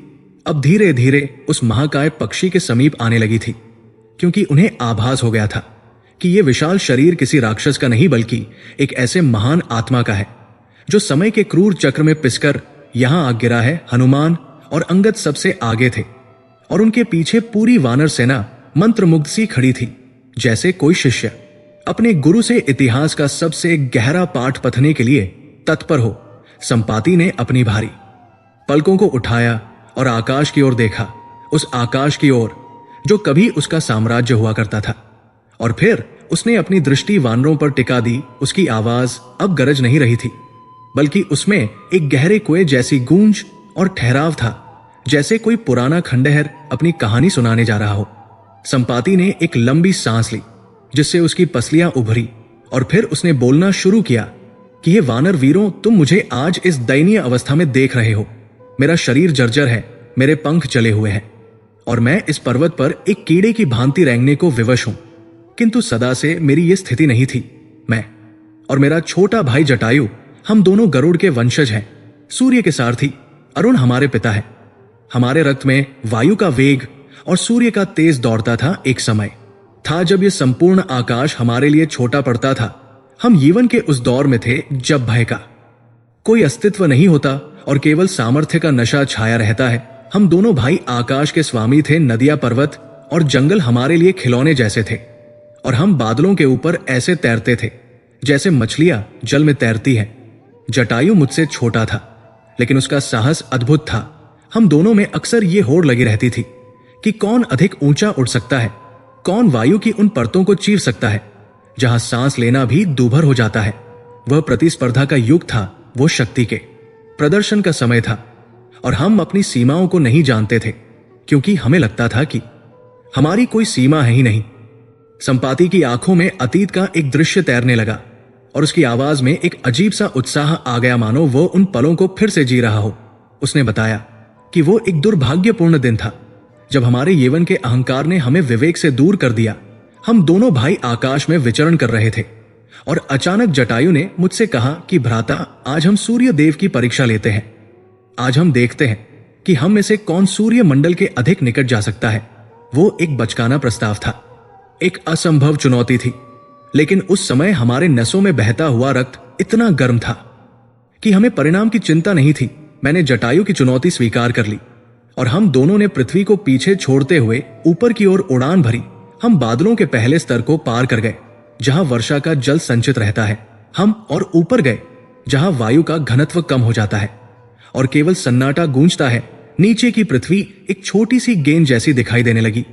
अब धीरे धीरे उस महाकाय पक्षी के समीप आने लगी थी, क्योंकि उन्हें आभास हो गया था कि यह विशाल शरीर किसी राक्षस का नहीं बल्कि एक ऐसे महान आत्मा का है जो समय के क्रूर चक्र में पिसकर यहां आ गिरा है। हनुमान और अंगद सबसे आगे थे, और उनके पीछे पूरी वानर सेना मंत्रमुग्ध सी खड़ी थी, जैसे कोई शिष्य अपने गुरु से इतिहास का सबसे गहरा पाठ पढ़ने के लिए तत्पर हो। संपाति ने अपनी भारी पलकों को उठाया और आकाश की ओर देखा, उस आकाश की ओर जो कभी उसका साम्राज्य हुआ करता था, और फिर उसने अपनी दृष्टि वानरों पर टिका दी। उसकी आवाज अब गरज नहीं रही थी, बल्कि उसमें एक गहरे कुएं जैसी गूंज और ठहराव था, जैसे कोई पुराना खंडहर अपनी कहानी सुनाने जा रहा हो। संपाति ने एक लंबी सांस ली, जिससे उसकी पसलियां उभरी, और फिर उसने बोलना शुरू किया कि ये वानर वीरों, तुम मुझे आज इस दयनीय अवस्था में देख रहे हो। मेरा शरीर जर्जर है, मेरे पंख जले हुए हैं, और मैं इस पर्वत पर एक कीड़े की भांति रेंगने को विवश हूं। किंतु सदा से मेरी ये स्थिति नहीं थी। मैं और मेरा छोटा भाई जटायु, हम दोनों गरुड़ के वंशज हैं। सूर्य के सारथी अरुण हमारे पिता है। हमारे रक्त में वायु का वेग और सूर्य का तेज दौड़ता था। एक समय था जब यह संपूर्ण आकाश हमारे लिए छोटा पड़ता था। हम यीवन के उस दौर में थे जब भय का कोई अस्तित्व नहीं होता और केवल सामर्थ्य का नशा छाया रहता है। हम दोनों भाई आकाश के स्वामी थे। नदियां, पर्वत और जंगल हमारे लिए खिलौने जैसे थे और हम बादलों के ऊपर ऐसे तैरते थे जैसे मछलियां जल में तैरती हैं। जटायु मुझसे छोटा था लेकिन उसका साहस अद्भुत था। हम दोनों में अक्सर ये होड़ लगी रहती थी कि कौन अधिक ऊंचा उड़ सकता है, कौन वायु की उन परतों को चीर सकता है जहां सांस लेना भी दूभर हो जाता है। वह प्रतिस्पर्धा का युग था, वो शक्ति के प्रदर्शन का समय था और हम अपनी सीमाओं को नहीं जानते थे क्योंकि हमें लगता था कि हमारी कोई सीमा है ही नहीं। संपाति की आंखों में अतीत का एक दृश्य तैरने लगा और उसकी आवाज में एक अजीब सा उत्साह आ गया, मानो वो उन पलों को फिर से जी रहा हो। उसने बताया कि वो एक दुर्भाग्यपूर्ण दिन था जब हमारे यौवन के अहंकार ने हमें विवेक से दूर कर दिया। हम दोनों भाई आकाश में विचरण कर रहे थे और अचानक जटायु ने मुझसे कहा कि भ्राता, आज हम सूर्य देव की परीक्षा लेते हैं। आज हम देखते हैं कि हम में से कौन सूर्य मंडल के अधिक निकट जा सकता है। वो एक बचकाना प्रस्ताव था, एक असंभव चुनौती थी, लेकिन उस समय हमारे नसों में बहता हुआ रक्त इतना गर्म था कि हमें परिणाम की चिंता नहीं थी। मैंने जटायु की चुनौती स्वीकार कर ली और हम दोनों ने पृथ्वी को पीछे छोड़ते हुए ऊपर की ओर उड़ान भरी। हम बादलों के पहले स्तर को पार कर गए जहां वर्षा का जल संचित रहता है। हम और ऊपर गए जहां वायु का घनत्व कम हो जाता है और केवल सन्नाटा गूंजता है। नीचे की पृथ्वी एक छोटी सी गेंद जैसी दिखाई देने लगी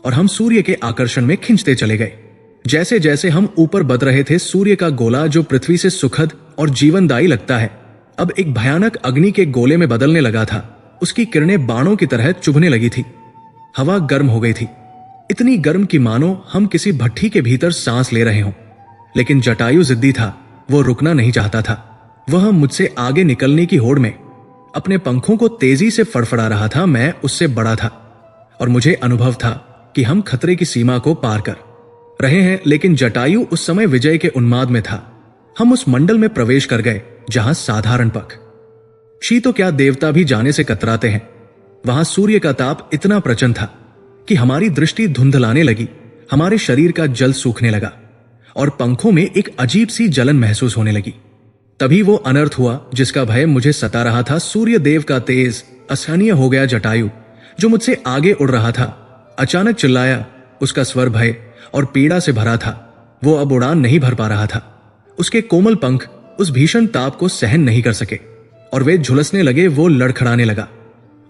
और हम सूर्य के आकर्षण में खिंचते चले गए। जैसे जैसे हम ऊपर बढ़ रहे थे, सूर्य का गोला जो पृथ्वी से सुखद और जीवनदायी लगता है, अब एक भयानक अग्नि के गोले में बदलने लगा था। उसकी किरणें बाणों की तरह चुभने लगी थी। हवा गर्म हो गई थी, इतनी गर्म कि मानो हम किसी भट्ठी के भीतर सांस ले रहे हों। लेकिन जटायु जिद्दी था, वो रुकना नहीं चाहता था। वह मुझसे आगे निकलने की होड़ में अपने पंखों को तेजी से फड़फड़ा रहा था। मैं उससे बड़ा था और मुझे अनुभव था कि हम खतरे की सीमा को पार कर रहे हैं। लेकिन जटायु उस समय विजय के उन्माद में था। हम उस मंडल में प्रवेश कर गए जहां साधारण पक्षी तो क्या, देवता भी जाने से कतराते हैं। वहां सूर्य का ताप इतना प्रचंड था कि हमारी दृष्टि धुंधलाने लगी। हमारे शरीर का जल सूखने लगा और पंखों में एक अजीब सी जलन महसूस होने लगी। तभी वो अनर्थ हुआ जिसका भय मुझे सता रहा था। सूर्य देव का तेज असहनीय हो गया। जटायु जो मुझसे आगे उड़ रहा था अचानक चिल्लाया। उसका स्वर भय और पीड़ा से भरा था। वो अब उड़ान नहीं भर पा रहा था। उसके कोमल पंख उस भीषण ताप को सहन नहीं कर सके और वे झुलसने लगे। वो लड़खड़ाने लगा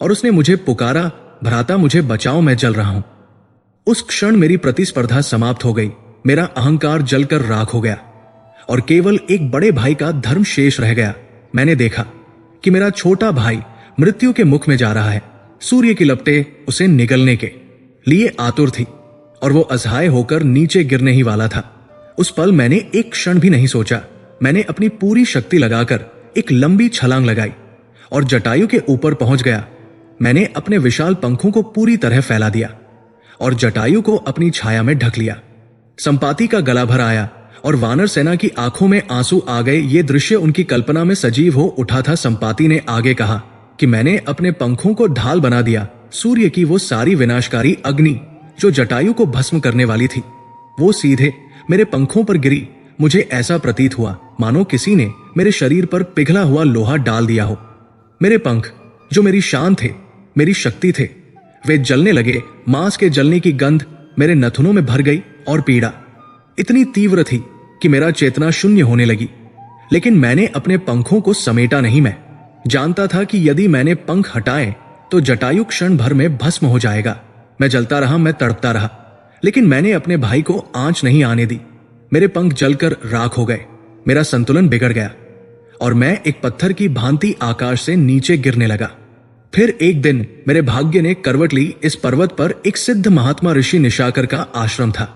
और उसने मुझे पुकारा, भ्राता मुझे बचाओ, मैं जल रहा हूं। उस क्षण मेरी प्रतिस्पर्धा समाप्त हो गई। मेरा अहंकार जलकर राख हो गया और केवल एक बड़े भाई का धर्म शेष रह गया। मैंने देखा कि मेरा छोटा भाई मृत्यु के मुख में जा रहा है। सूर्य की लपटें उसे निगलने के लिए आतुर थी और वो असहाय होकर नीचे गिरने ही वाला था। उस पल मैंने एक क्षण भी नहीं सोचा। मैंने अपनी पूरी शक्ति लगाकर एक लंबी छलांग लगाई और जटायु के ऊपर पहुंच गया। मैंने अपने विशाल पंखों को पूरी तरह फैला दिया और जटायु को अपनी छाया में ढक लिया। संपाति का गला भर आया और वानर सेना की आंखों में आंसू आ गए। ये दृश्य उनकी कल्पना में सजीव हो उठा था। संपाति ने आगे कहा कि मैंने अपने पंखों को ढाल बना दिया। सूर्य की वो सारी विनाशकारी अग्नि जो जटायु को भस्म करने वाली थी, वो सीधे मेरे पंखों पर गिरी। मुझे ऐसा प्रतीत हुआ मानो किसी ने मेरे शरीर पर पिघला हुआ लोहा डाल दिया हो। मेरे पंख जो मेरी शान थे, मेरी शक्ति थे, वे जलने लगे। मांस के जलने की गंध मेरे नथुनों में भर गई और पीड़ा इतनी तीव्र थी कि मेरा चेतना शून्य होने लगी। लेकिन मैंने अपने पंखों को समेटा नहीं। मैं जानता था कि यदि मैंने पंख हटाए तो जटायु क्षण भर में भस्म हो जाएगा। मैं जलता रहा, मैं तड़पता रहा, लेकिन मैंने अपने भाई को आंच नहीं आने दी। मेरे पंख जलकर राख हो गए। मेरा संतुलन बिगड़ गया और मैं एक पत्थर की भांति आकाश से नीचे गिरने लगा। फिर एक दिन मेरे भाग्य ने करवट ली। इस पर्वत पर एक सिद्ध महात्मा ऋषि निशाकर का आश्रम था।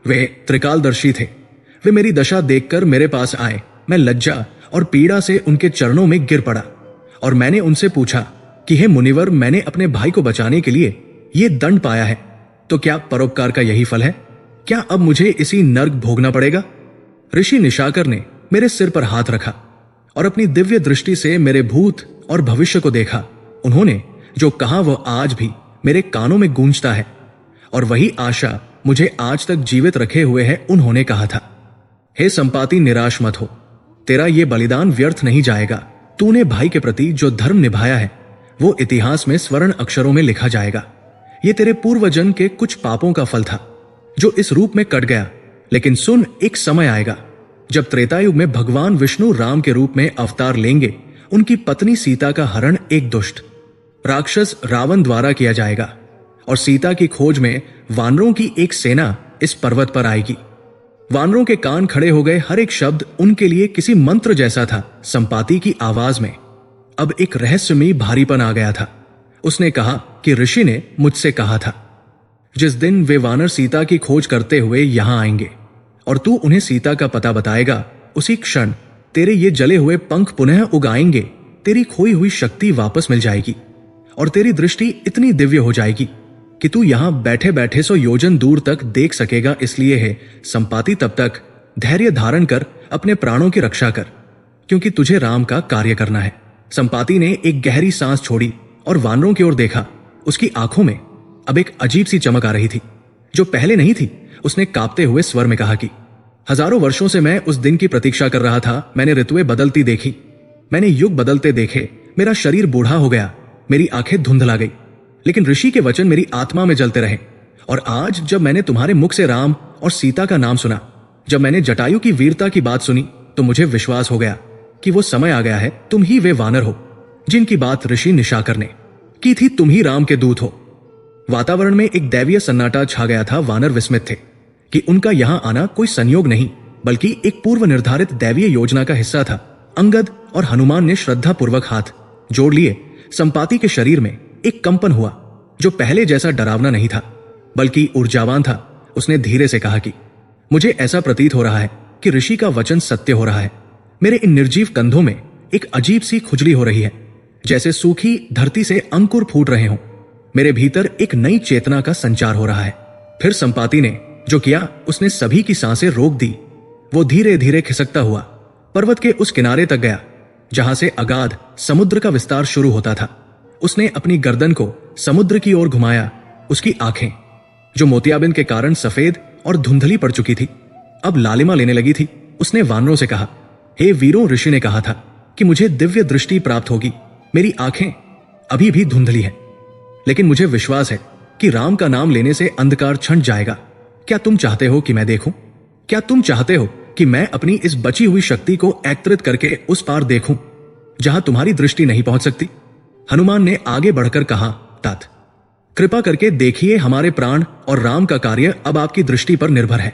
वे त्रिकालदर्शी थे। वे मेरी दशा देखकर मेरे पास आए। मैं लज्जा और पीड़ा से उनके चरणों में गिर पड़ा और मैंने उनसे पूछा कि हे मुनिवर, मैंने अपने भाई को बचाने के लिए ये दंड पाया है, तो क्या परोपकार का यही फल है? क्या अब मुझे इसी नर्क भोगना पड़ेगा? ऋषि निशाकर ने मेरे सिर पर हाथ रखा और अपनी दिव्य दृष्टि से मेरे भूत और भविष्य को देखा। उन्होंने जो कहा वह आज भी मेरे कानों में गूंजता है, और वही आशा मुझे आज तक जीवित रखे हुए है। उन्होंने कहा था, हे संपाति, निराश मत हो, तेरा ये बलिदान व्यर्थ नहीं जाएगा। तूने भाई के प्रति जो धर्म निभाया है वो इतिहास में स्वर्ण अक्षरों में लिखा जाएगा। ये तेरे पूर्वजन्म के कुछ पापों का फल था जो इस रूप में कट गया। लेकिन सुन, एक समय आएगा जब त्रेतायुग में भगवान विष्णु राम के रूप में अवतार लेंगे। उनकी पत्नी सीता का हरण एक दुष्ट राक्षस रावण द्वारा किया जाएगा, और सीता की खोज में वानरों की एक सेना इस पर्वत पर आएगी। वानरों के कान खड़े हो गए। हर एक शब्द उनके लिए किसी मंत्र जैसा था। संपाति की आवाज में अब एक रहस्यमयी भारीपन आ गया था। उसने कहा कि ऋषि ने मुझसे कहा था, जिस दिन वे वानर सीता की खोज करते हुए यहां आएंगे और तू उन्हें सीता का पता बताएगा, उसी क्षण तेरे ये जले हुए पंख पुनः उगाएंगे, तेरी खोई हुई शक्ति वापस मिल जाएगी और तेरी दृष्टि इतनी दिव्य हो जाएगी कि तू यहां बैठे बैठे 100 योजन दूर तक देख सकेगा। इसलिए है संपाति, तब तक धैर्य धारण कर, अपने प्राणों की रक्षा कर, क्योंकि तुझे राम का कार्य करना है। संपाति ने एक गहरी सांस छोड़ी और वानरों की ओर देखा। उसकी आंखों में अब एक अजीब सी चमक आ रही थी जो पहले नहीं थी। उसने कांपते हुए स्वर में कहा कि हजारों वर्षों से मैं उस दिन की प्रतीक्षा कर रहा था। मैंने ऋतुएं बदलती देखी, मैंने युग बदलते देखे, मेरा शरीर बूढ़ा हो गया, मेरी आंखें धुंधला गई, लेकिन ऋषि के वचन मेरी आत्मा में जलते रहे। और आज जब मैंने तुम्हारे मुख से राम और सीता का नाम सुना, जब मैंने जटायु की वीरता की बात सुनी, तो मुझे विश्वास हो गया कि वो समय आ गया है। तुम ही वे वानर हो जिनकी बात ऋषि निशाकर ने की थी। तुम ही राम के दूत हो। वातावरण में एक दैवीय सन्नाटा छा गया था। वानर विस्मित थे कि उनका यहां आना कोई संयोग नहीं, बल्कि एक पूर्व निर्धारित दैवीय योजना का हिस्सा था। अंगद और हनुमान ने श्रद्धा पूर्वक हाथ जोड़ लिए। संपाति के शरीर में एक कंपन हुआ जो पहले जैसा डरावना नहीं था, बल्कि ऊर्जावान था। उसने धीरे से कहा कि मुझे ऐसा प्रतीत हो रहा है कि ऋषि का वचन सत्य हो रहा है। मेरे इन निर्जीव कंधों में एक अजीब सी खुजली हो रही है, जैसे सूखी धरती से अंकुर फूट रहे हों। मेरे भीतर एक नई चेतना का संचार हो रहा है। फिर संपाति ने जो किया, उसने सभी की सांसें रोक दी। वो धीरे धीरे खिसकता हुआ पर्वत के उस किनारे तक गया जहां से अगाध समुद्र का विस्तार शुरू होता था। उसने अपनी गर्दन को समुद्र की ओर घुमाया। उसकी आंखें, जो मोतियाबिंद के कारण सफेद और धुंधली पड़ चुकी थी, अब लालिमा लेने लगी थी। उसने वानरों से कहा, हे वीरों, ऋषि ने कहा था कि मुझे दिव्य दृष्टि प्राप्त होगी। मेरी आंखें अभी भी धुंधली हैं, लेकिन मुझे विश्वास है कि राम का नाम लेने से अंधकार छंट जाएगा। क्या तुम चाहते हो कि मैं देखूं? क्या तुम चाहते हो कि मैं अपनी इस बची हुई शक्ति को एकत्रित करके उस पार देखूं जहां तुम्हारी दृष्टि नहीं पहुंच सकती? हनुमान ने आगे बढ़कर कहा, तात, कृपा करके देखिए, हमारे प्राण और राम का कार्य अब आपकी दृष्टि पर निर्भर है।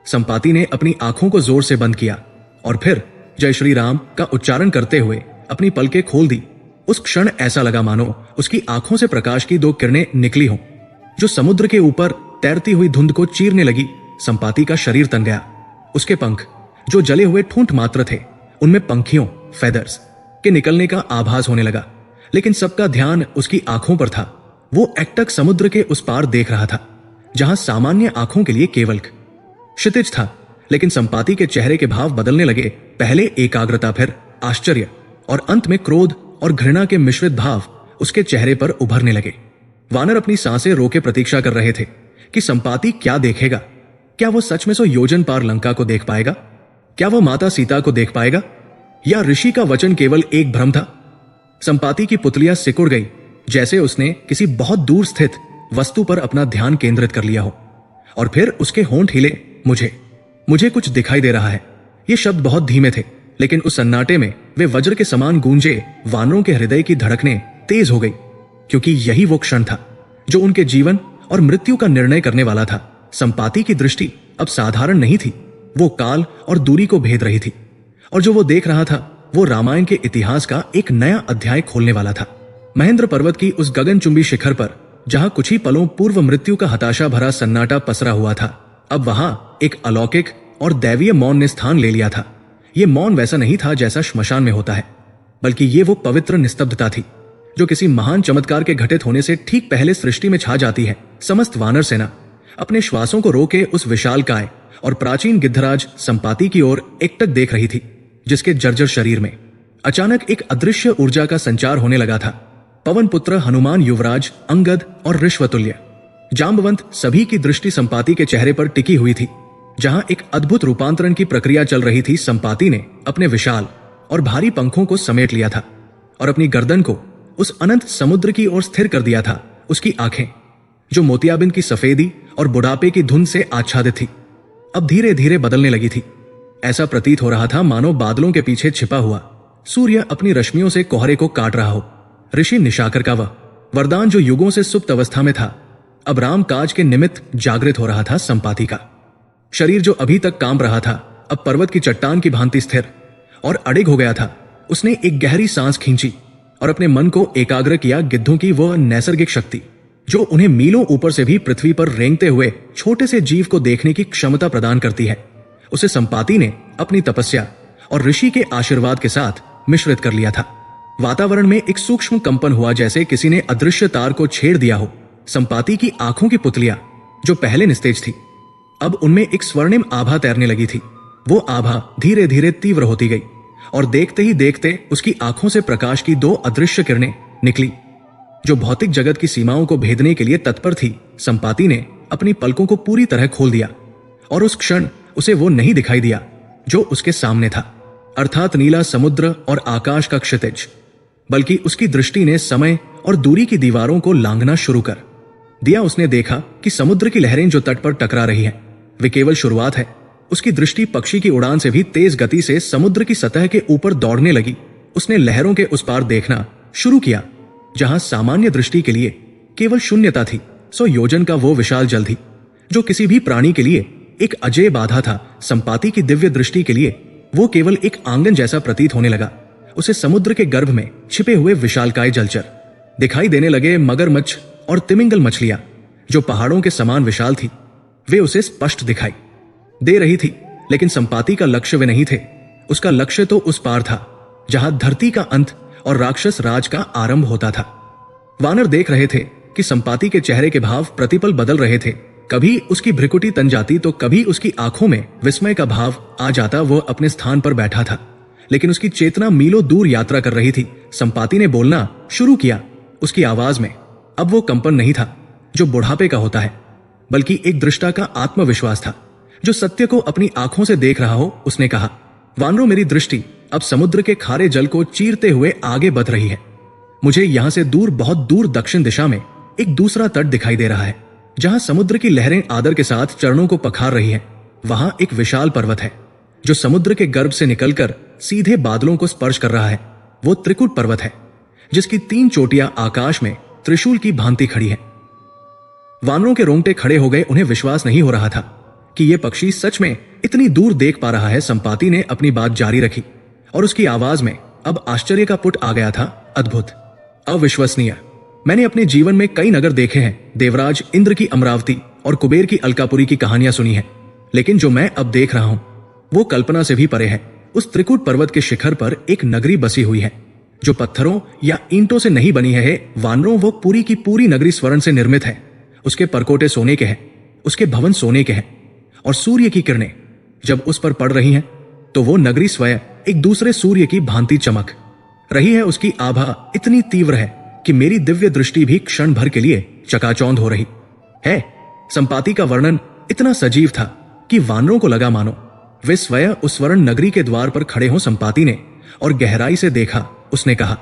संपाति ने अपनी आंखों को जोर से बंद किया और फिर जय श्री राम का उच्चारण करते हुए अपनी पलकें खोल दी। उस क्षण ऐसा लगा मानो उसकी आंखों से प्रकाश की 2 किरणें निकली हों जो समुद्र के ऊपर तैरती हुई धुंध को चीरने लगी। संपाति का शरीर तन गया। उसके पंख, जो जले हुए ठूंठ मात्र थे, उनमें पंखियों फेदर्स के निकलने का आभास होने लगा। लेकिन सबका ध्यान उसकी आंखों पर था। वो एकटक समुद्र के उस पार देख रहा था जहां सामान्य आंखों के लिए केवल क्षितिज था। लेकिन संपाति के चेहरे के भाव बदलने लगे। पहले एकाग्रता, फिर आश्चर्य और अंत में क्रोध और घृणा के मिश्रित भाव उसके चेहरे पर उभरने लगे। वानर अपनी सांसें रोके प्रतीक्षा कर रहे थे कि संपाति क्या देखेगा। क्या वो सच में 100 योजन पार लंका को देख पाएगा? क्या वो माता सीता को देख पाएगा, या ऋषि का वचन केवल एक भ्रम था? संपाति की पुतलियां सिकुड़ गई, जैसे उसने किसी बहुत दूर स्थित वस्तु पर अपना ध्यान केंद्रित कर लिया हो। और फिर उसके होंठ हिले। मुझे कुछ दिखाई दे रहा है। ये शब्द बहुत धीमे थे, लेकिन उस सन्नाटे में वे वज्र के समान गूंजे। वानरों के हृदय की धड़कनें तेज हो गई, क्योंकि यही वो क्षण था जो उनके जीवन और मृत्यु का निर्णय करने वाला था। संपाति की दृष्टि अब साधारण नहीं थी, वो काल और दूरी को भेद रही थी, और जो वो देख रहा था वो रामायण के इतिहास का एक नया अध्याय खोलने वाला था। महेंद्र पर्वत की उस गगनचुंबी शिखर पर, जहां कुछ ही पलों पूर्व मृत्यु का हताशा भरा सन्नाटा पसरा हुआ था, अब वहां एक अलौकिक और दैवीय मौन ने स्थान ले लिया था। ये मौन वैसा नहीं था जैसा श्मशान में होता है, बल्कि ये वो पवित्र निस्तब्धता थी जो किसी महान चमत्कार के घटित होने से ठीक पहले सृष्टि में छा जाती है। समस्त वानर सेना अपने श्वासों को रोके उस विशाल काय और प्राचीन गिद्धराज संपाति की ओर एकटक देख रही थी, जिसके जर्जर शरीर में अचानक एक अदृश्य ऊर्जा का संचार होने लगा था। पवन पुत्र हनुमान, युवराज, अंगद और ऋष्वतुल्य, जांबवंत सभी की दृष्टि संपाति के चेहरे पर टिकी हुई थी। जहां एक अद्भुत रूपांतरण की प्रक्रिया चल रही थी, संपाति ने अपने विशाल और भारी पंखों को समेट लिया था और अपनी गर्दन को उस अनंत समुद्र की ओर स्थिर कर दिया था। उसकी आंखें, जो मोतियाबिंद की सफेदी और बुढ़ापे की धुंध से आच्छादित थी, अब धीरे धीरे बदलने लगी थी। ऐसा प्रतीत हो रहा था मानो बादलों के पीछे छिपा हुआ सूर्य अपनी रश्मियों से कोहरे को काट रहा हो। ऋषि निशाकर का वह वरदान, जो युगों से सुप्त अवस्था में था, अब राम काज के निमित्त जागृत हो रहा था। संपाति का शरीर, जो अभी तक कांप रहा था, अब पर्वत की चट्टान की भांति स्थिर और अडिग हो गया था। उसने एक गहरी सांस खींची और अपने मन को एकाग्र किया। गिद्धों की वह नैसर्गिक शक्ति, जो उन्हें मीलों ऊपर से भी पृथ्वी पर रेंगते हुए छोटे से जीव को देखने की क्षमता प्रदान करती है, उसे संपाति ने अपनी तपस्या और ऋषि के आशीर्वाद के साथ मिश्रित कर लिया था। वातावरण में एक सूक्ष्म कंपन हुआ, जैसे किसी ने अदृश्य तार को छेड़ दिया हो। संपाति की आंखों की पुतलियां, जो पहले निस्तेज थी, अब उनमें एक स्वर्णिम आभा तैरने लगी थी। वो आभा धीरे धीरे तीव्र होती गई और देखते ही देखते उसकी आंखों से प्रकाश की दो अदृश्य किरणें निकली, जो भौतिक जगत की सीमाओं को भेदने के लिए तत्पर थी। संपाति ने अपनी पलकों को पूरी तरह खोल दिया और उस क्षण उसे वो नहीं दिखाई दिया जो उसके सामने था, अर्थात नीला समुद्र और आकाश का क्षितिज, बल्कि उसकी दृष्टि ने समय और दूरी की दीवारों को लांघना शुरू कर दिया। उसने देखा कि समुद्र की लहरें जो तट पर टकरा रही हैं, वे केवल शुरुआत है। उसकी दृष्टि पक्षी की उड़ान से भी तेज गति से समुद्र की सतह के ऊपर दौड़ने लगी। उसने लहरों के उस पार देखना शुरू किया, जहां सामान्य दृष्टि के लिए केवल शून्यता थी। 100 योजन का वो विशाल जल थी, जो किसी भी प्राणी के लिए एक अजय बाधा था। संपाति की दिव्य दृष्टि के लिए वो केवल एक आंगन जैसा प्रतीत होने लगा। उसे समुद्र के गर्भ में छिपे हुए विशालकाय जलचर दिखाई देने लगे। मगरमच्छ और तिमिंगल मछलियां, जो पहाड़ों के समान विशाल थी, वे उसे स्पष्ट दिखाई दे रही थी। लेकिन संपाति का लक्ष्य वे नहीं थे। उसका लक्ष्य तो उस पार था, जहां धरती का अंत और राक्षस राज का आरंभ होता था। वानर देख रहे थे कि संपाति के चेहरे के भाव प्रतिपल बदल रहे थे। कभी उसकी भ्रिकुटी तन जाती तो कभी उसकी आंखों में विस्मय का भाव आ जाता। वह अपने स्थान पर बैठा था, लेकिन उसकी चेतना मीलों दूर यात्रा कर रही थी। संपाति ने बोलना शुरू किया। उसकी आवाज में अब वो कंपन नहीं था जो बुढ़ापे का होता है, बल्कि एक दृष्टा का आत्मविश्वास था, जो सत्य को अपनी आंखों से देख रहा हो। उसने कहा, वानरों, मेरी दृष्टि अब समुद्र के खारे जल को चीरते हुए आगे बढ़ रही है। मुझे यहां से दूर, बहुत दूर दक्षिण दिशा में एक दूसरा तट दिखाई दे रहा है, जहां समुद्र की लहरें आदर के साथ चरणों को पखार रही हैं। वहां एक विशाल पर्वत है, जो समुद्र के गर्भ से निकलकर सीधे बादलों को स्पर्श कर रहा है। वो त्रिकुट पर्वत है, जिसकी 3 चोटियां आकाश में त्रिशूल की भांति खड़ी है। वानरों के रोंगटे खड़े हो गए। उन्हें विश्वास नहीं हो रहा था कि यह पक्षी सच में इतनी दूर देख पा रहा है। संपाति ने अपनी बात जारी रखी और उसकी आवाज में अब आश्चर्य का पुट आ गया था। अद्भुत, अविश्वसनीय। मैंने अपने जीवन में कई नगर देखे हैं, देवराज इंद्र की अमरावती और कुबेर की अलकापुरी की कहानियां सुनी है, लेकिन जो मैं अब देख रहा हूं वो कल्पना से भी परे है। उस त्रिकुट पर्वत के शिखर पर एक नगरी बसी हुई है, जो पत्थरों या ईंटों से नहीं बनी है। वानरों, वो पूरी की पूरी नगरी स्वर्ण से निर्मित है। उसके परकोटे सोने के हैं, उसके भवन सोने के हैं, और सूर्य की किरणें जब उस पर पड़ रही हैं, तो वो नगरी स्वयं एक दूसरे सूर्य की भांति चमक रही है। उसकी आभा इतनी तीव्र है कि मेरी दिव्य दृष्टि भी क्षण भर के लिए चकाचौंध हो रही है। संपाति का वर्णन इतना सजीव था कि वानरों को लगा मानो वे स्वयं उस स्वर्ण नगरी के द्वार पर खड़े हों। संपाति ने और गहराई से देखा। उसने कहा,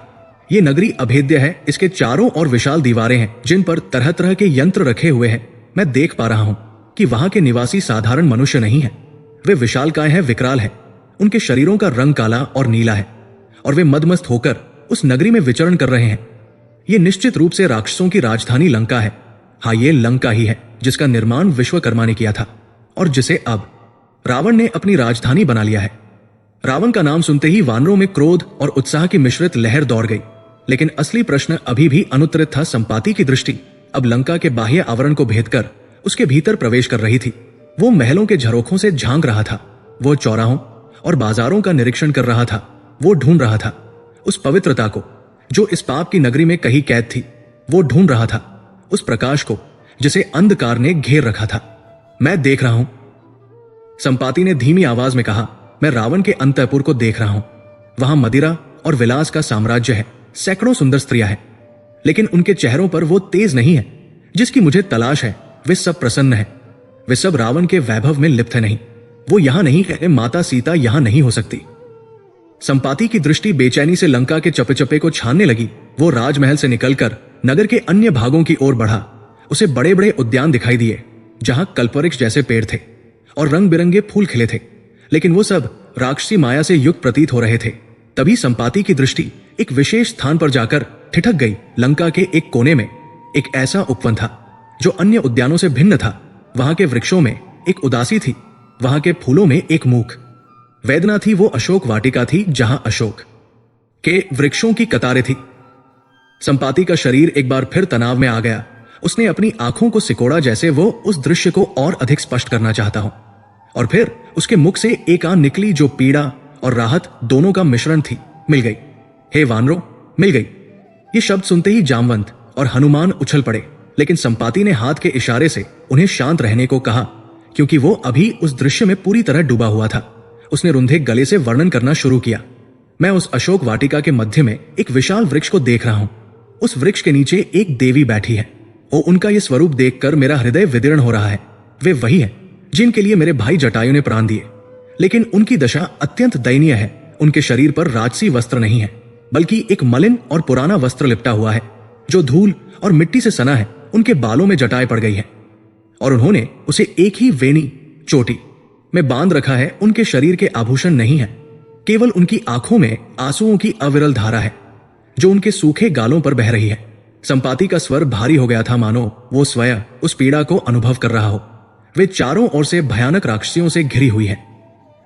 यह नगरी अभेद्य है। इसके चारों ओर विशाल दीवारें हैं, जिन पर तरह तरह के यंत्र रखे हुए हैं। मैं देख पा रहा हूं कि वहां के निवासी साधारण मनुष्य नहीं है। वे विशालकाय हैं, विकराल हैं। उनके शरीरों का रंग काला और नीला है, और वे मदमस्त होकर उस नगरी में विचरण कर रहे हैं। ये निश्चित रूप से राक्षसों की राजधानी लंका है। हाँ, ये लंका ही है जिसका निर्माण विश्वकर्मा ने किया था, और जिसे अब रावण ने अपनी राजधानी बना लिया है। रावण का नाम सुनते ही वानरों में क्रोध और उत्साह की मिश्रित लहर दौड़ गई। लेकिन असली प्रश्न अभी भी अनुत्तरित था। संपाति की दृष्टि अब लंका के बाह्य आवरण को भेदकर उसके भीतर प्रवेश कर रही थी। वो महलों के झरोखों से झांक रहा था। वो चौराहों और बाजारों का निरीक्षण कर रहा था। वो ढूंढ रहा था उस पवित्रता को जो इस पाप की नगरी में कहीं कैद थी। वो ढूंढ रहा था उस प्रकाश को जिसे अंधकार ने घेर रखा था। मैं देख रहा हूं, संपाति ने धीमी आवाज में कहा। मैं रावण के अंतःपुर को देख रहा हूं। वहां मदिरा और विलास का साम्राज्य है, सैकड़ों सुंदर स्त्रियां हैं, लेकिन उनके चेहरों पर वो तेज नहीं है जिसकी मुझे तलाश है। वे सब प्रसन्न है, वे सब रावण के वैभव में लिप्त है नहीं। वो यहां नहीं है, माता सीता यहां नहीं हो सकती। संपाति की दृष्टि बेचैनी से लंका के चपे चपे को छानने लगी। वो राजमहल से निकलकर नगर के अन्य भागों की ओर बढ़ा। उसे बड़े बड़े उद्यान दिखाई दिए जहां कल्पवृक्ष जैसे पेड़ थे और रंग बिरंगे फूल खिले थे, लेकिन वो सब राक्षसी माया से युक्त प्रतीत हो रहे थे। तभी संपाति की दृष्टि एक विशेष स्थान पर जाकर ठिठक गई। लंका के एक कोने में एक ऐसा उपवन था जो अन्य उद्यानों से भिन्न था। वहां के वृक्षों में एक उदासी थी, वहां के फूलों में एक मूक वेदना थी। वो अशोक वाटिका थी जहां अशोक के वृक्षों की कतारें थी। संपाति का शरीर एक बार फिर तनाव में आ गया। उसने अपनी आंखों को सिकोड़ा जैसे वो उस दृश्य को और अधिक स्पष्ट करना चाहता हो, और फिर उसके मुख से एक आन निकली जो पीड़ा और राहत दोनों का मिश्रण थी। मिल गई, हे वानरों, मिल गई। ये शब्द सुनते ही जामवंत और हनुमान उछल पड़े, लेकिन संपाति ने हाथ के इशारे से उन्हें शांत रहने को कहा, क्योंकि वो अभी उस दृश्य में पूरी तरह डूबा हुआ था। उसने रुंधे गले से वर्णन करना शुरू किया। मैं उस अशोक वाटिका के मध्य में एक विशाल वृक्ष को देख रहा हूं। उस वृक्ष के नीचे एक देवी बैठी है। और उनका ये स्वरूप देखकर मेरा हृदय विदीर्ण हो रहा है। वे वही है जिनके लिए मेरे भाई जटायु ने प्राण दिए, लेकिन उनकी दशा अत्यंत दयनीय है। उनके शरीर पर राजसी वस्त्र नहीं है, बल्कि एक मलिन और पुराना वस्त्र लिपटा हुआ है जो धूल और मिट्टी से सना है। उनके बालों में जटाएं पड़ गई है और उन्होंने उसे एक ही वेणी चोटी में बांध रखा है। उनके शरीर के आभूषण नहीं है, केवल उनकी आंखों में आंसुओं की अविरल धारा है जो उनके सूखे गालों पर बह रही है। संपाति का स्वर भारी हो गया था, मानो वो स्वयं उस पीड़ा को अनुभव कर रहा हो। वे चारों ओर से भयानक राक्षसियों से घिरी हुई है।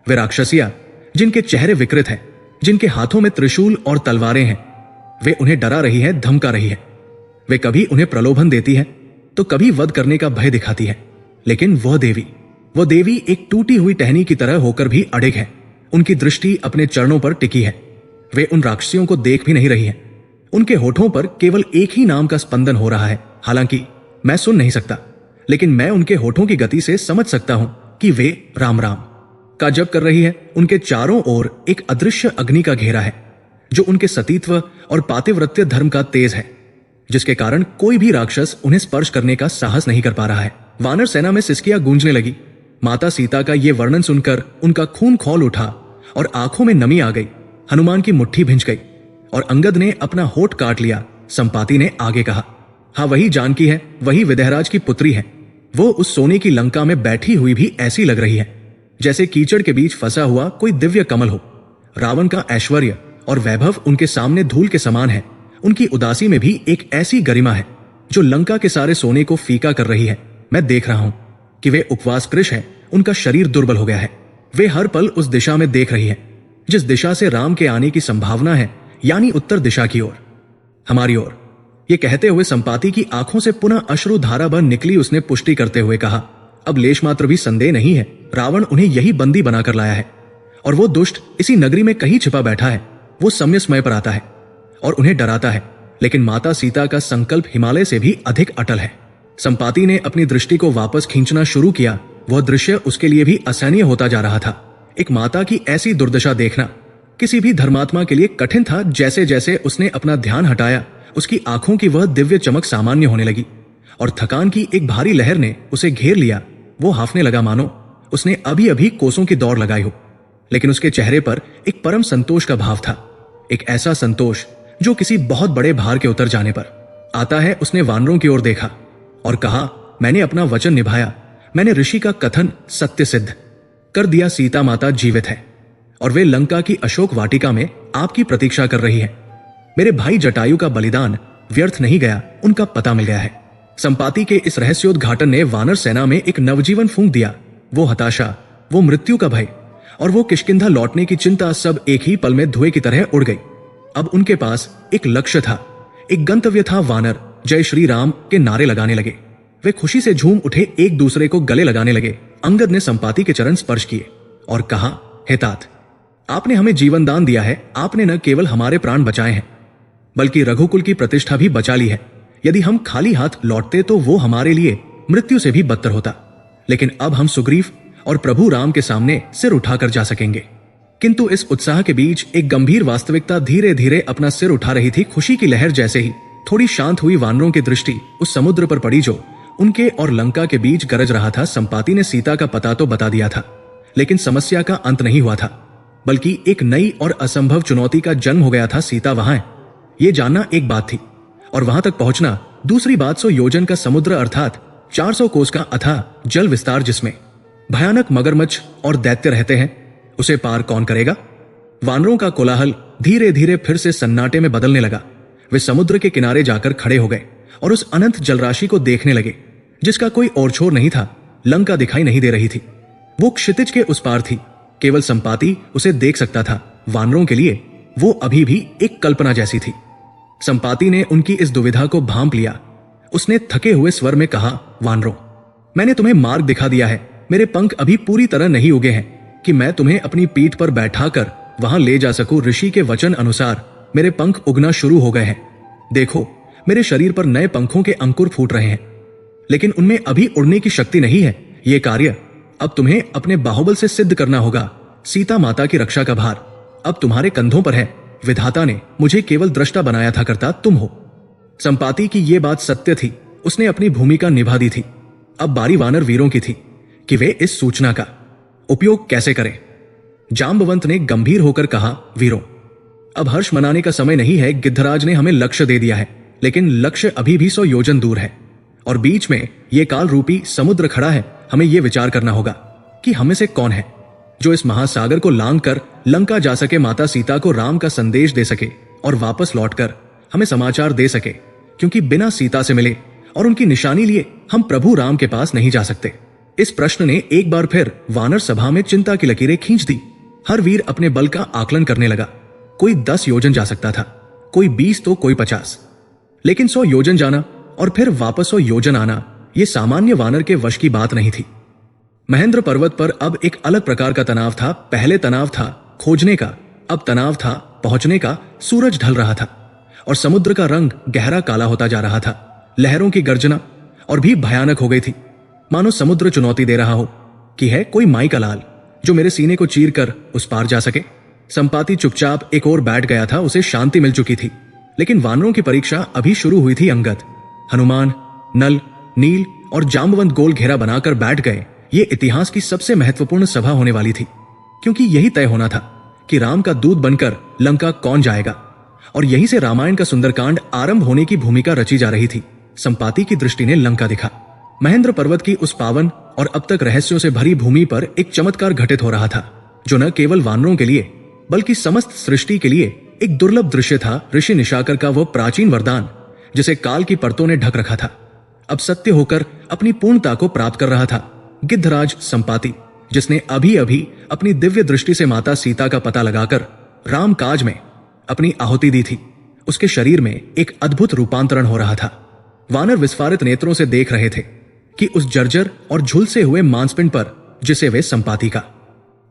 वे राक्षसियां जिनके चेहरे विकृत हैं, जिनके हाथों में त्रिशूल और तलवारें हैं। वे उन्हें डरा रही है, धमका रही है। वे कभी उन्हें प्रलोभन देती है तो कभी वध करने का भय दिखाती है, लेकिन वह देवी एक टूटी हुई टहनी की तरह होकर भी अडिग है। उनकी दृष्टि अपने चरणों पर टिकी है। वे उन राक्षसियों को देख भी नहीं रही है। उनके होठों पर केवल एक ही नाम का स्पंदन हो रहा है। हालांकि मैं सुन नहीं सकता, लेकिन मैं उनके होठों की गति से समझ सकता हूं कि वे राम राम का जप कर रही है। उनके चारों ओर एक अदृश्य अग्नि का घेरा है जो उनके सतीत्व और पातिव्रत्य धर्म का तेज है, जिसके कारण कोई भी राक्षस उन्हें स्पर्श करने का साहस नहीं कर पा रहा है। वानर सेना में सिसकियां गूंजने लगी। माता सीता का यह वर्णन सुनकर उनका खून खौल उठा और आंखों में नमी आ गई। हनुमान की मुट्ठी भिंच गई और अंगद ने अपना होठ काट लिया। संपाति ने आगे कहा, हाँ, वही जानकी है, वही विदेहराज की पुत्री है। वो उस सोने की लंका में बैठी हुई भी ऐसी लग रही है जैसे कीचड़ के बीच फंसा हुआ कोई दिव्य कमल हो। रावण का ऐश्वर्य और वैभव उनके सामने धूल के समान है। उनकी उदासी में भी एक ऐसी गरिमा है जो लंका के सारे सोने को फीका कर रही है। मैं देख रहा हूं कि वे उपवास कृश है। उनका शरीर दुर्बल हो गया है। वे हर पल उस दिशा में देख रही है जिस दिशा से राम के आने की संभावना है, यानी उत्तर दिशा की ओर, हमारी ओर। ये कहते हुए संपाति की आंखों से पुनः अश्रु धारा बन निकली। उसने पुष्टि करते हुए कहा, अब लेश मात्र भी संदेह नहीं है, रावण उन्हें यही बंदी बनाकर लाया है और वो दुष्ट इसी नगरी में कहीं छिपा बैठा है। वो समय समय पर आता है और उन्हें डराता है, लेकिन माता सीता का संकल्प हिमालय से भी अधिक अटल है। संपाति ने अपनी दृष्टि को वापस खींचना शुरू किया। वह दृश्य उसके लिए भी असहनीय होता जा रहा था। एक माता की ऐसी दुर्दशा देखना किसी भी धर्मात्मा के लिए कठिन था। जैसे जैसे उसने अपना ध्यान हटाया, उसकी आंखों की वह दिव्य चमक सामान्य होने लगी और थकान की एक भारी लहर ने उसे घेर लिया। वो हाफने लगा, मानो उसने अभी अभी कोसों की दौड़ लगाई हो, लेकिन उसके चेहरे पर एक परम संतोष का भाव था। एक ऐसा संतोष जो किसी बहुत बड़े भार के उतर जाने पर आता है। उसने वानरों की ओर देखा और कहा, मैंने अपना वचन निभाया। मैंने ऋषि का कथन सत्य सिद्ध कर दिया। सीता माता जीवित है और वे लंका की अशोक वाटिका में आपकी प्रतीक्षा कर रही है। मेरे भाई जटायु का बलिदान व्यर्थ नहीं गया, उनका पता मिल गया है। संपाति के इस रहस्योद्घाटन ने वानर सेना में एक नवजीवन फूंक दिया। वो हताशा, वो मृत्यु का भय और वो किष्किंधा लौटने की चिंता सब एक ही पल में धुएं की तरह उड़ गई। अब उनके पास एक लक्ष्य था, एक गंतव्य था। वानर जय श्री राम के नारे लगाने लगे। वे खुशी से झूम उठे, एक दूसरे को गले लगाने लगे। अंगद ने संपाति के चरण स्पर्श किए और कहा, हे तात, आपने हमें जीवन दान दिया है। आपने न केवल हमारे प्राण बचाए हैं, बल्कि रघुकुल की प्रतिष्ठा भी बचा ली है। यदि हम खाली हाथ लौटते तो वो हमारे लिए मृत्यु से भी बदतर होता, लेकिन अब हम सुग्रीव और प्रभु राम के सामने सिर उठाकर जा सकेंगे। किंतु इस उत्साह के बीच एक गंभीर वास्तविकता धीरे धीरे अपना सिर उठा रही थी। खुशी की लहर जैसे ही थोड़ी शांत हुई, वानरों की दृष्टि उस समुद्र पर पड़ी जो उनके और लंका के बीच गरज रहा था। संपाति ने सीता का पता तो बता दिया था, लेकिन समस्या का अंत नहीं हुआ था, बल्कि एक नई और असंभव चुनौती का जन्म हो गया था। सीता वहां है, ये जानना एक बात थी, और वहां तक पहुंचना दूसरी बात। 100 योजन का समुद्र अर्थात 400 कोस का अथाह जल विस्तार, जिसमें भयानक मगरमच्छ और दैत्य रहते हैं, उसे पार कौन करेगा? वानरों का कोलाहल धीरे धीरे फिर से सन्नाटे में बदलने लगा। वे समुद्र के किनारे जाकर खड़े हो गए और उस अनंत जलराशि को देखने लगे, जिसका कोई और छोर नहीं था। लंका दिखाई नहीं दे रही थी, वो क्षितिज के उस पार थी। केवल संपाति उसे देख सकता था। वानरों के लिए वो अभी भी एक कल्पना जैसी थी। संपाति ने उनकी इस दुविधा को भांप लिया। उसने थके हुए स्वर में कहा, वानरों, मैंने तुम्हें मार्ग दिखा दिया है। मेरे पंख अभी पूरी तरह नहीं उगे हैं कि मैं तुम्हें अपनी पीठ पर बैठाकर वहां ले जा सकूं। ऋषि के वचन अनुसार मेरे पंख उगना शुरू हो गए हैं। देखो, मेरे शरीर पर नए पंखों के अंकुर फूट रहे हैं, लेकिन उनमें अभी उड़ने की शक्ति नहीं है। यह कार्य अब तुम्हें अपने बाहुबल से सिद्ध करना होगा। सीता माता की रक्षा का भार अब तुम्हारे कंधों पर है। विधाता ने मुझे केवल दृष्टा बनाया था, करता तुम हो। संपाति की यह बात सत्य थी। उसने अपनी भूमिका निभा दी थी। अब बारी वानर वीरों की थी कि वे इस सूचना का उपयोग कैसे करें। जांबवंत ने गंभीर होकर कहा, वीरों, अब हर्ष मनाने का समय नहीं है। गिद्धराज ने हमें लक्ष्य दे दिया है, लेकिन लक्ष्य अभी भी 100 योजन दूर है और बीच में यह काल रूपी समुद्र खड़ा है। हमें यह विचार करना होगा कि हमें से कौन है जो इस महासागर को लांघ कर लंका जा सके, माता सीता को राम का संदेश दे सके और वापस लौटकर हमें समाचार दे सके, क्योंकि बिना सीता से मिले और उनकी निशानी लिए हम प्रभु राम के पास नहीं जा सकते। इस प्रश्न ने एक बार फिर वानर सभा में चिंता की लकीरें खींच दी। हर वीर अपने बल का आकलन करने लगा। कोई 10 योजन जा सकता था, कोई 20 तो कोई 50, लेकिन 100 योजन जाना और फिर वापस 100 योजन आना, यह सामान्य वानर के वश की बात नहीं थी। महेंद्र पर्वत पर अब एक अलग प्रकार का तनाव था। पहले तनाव था खोजने का, अब तनाव था पहुंचने का। सूरज ढल रहा था और समुद्र का रंग गहरा काला होता जा रहा था। लहरों की गर्जना और भी भयानक हो गई थी, मानो समुद्र चुनौती दे रहा हो कि है कोई माई का लाल जो मेरे सीने को चीर कर उस पार जा सके। संपाति चुपचाप एक ओर बैठ गया था। उसे शांति मिल चुकी थी, लेकिन वानरों की परीक्षा अभी शुरू हुई थी। अंगद, हनुमान, नल, नील और जांबवंत गोल घेरा बनाकर बैठ गए। ये इतिहास की सबसे महत्वपूर्ण सभा होने वाली थी, क्योंकि यही तय होना था कि राम का दूत बनकर लंका कौन जाएगा, और यहीं से रामायण का सुंदरकांड आरंभ होने की भूमिका रची जा रही थी। संपाति की दृष्टि ने लंका दिखा। महेंद्र पर्वत की उस पावन और अब तक रहस्यों से भरी भूमि पर एक चमत्कार घटित हो रहा था, जो न केवल वानरों के लिए बल्कि समस्त सृष्टि के लिए एक दुर्लभ दृश्य था। ऋषि निशाकर का वो प्राचीन वरदान, जिसे काल की परतों ने ढक रखा था, अब सत्य होकर अपनी पूर्णता को प्राप्त कर रहा था। गिद्धराज संपाति, जिसने अभी अभी अपनी दिव्य दृष्टि से माता सीता का पता लगाकर राम काज में अपनी आहुति दी थी, उसके शरीर में एक अद्भुत रूपांतरण हो रहा था। वानर विस्फारित नेत्रों से देख रहे थे कि उस जर्जर और झुलसे हुए मांसपिंड पर, जिसे वे संपाति का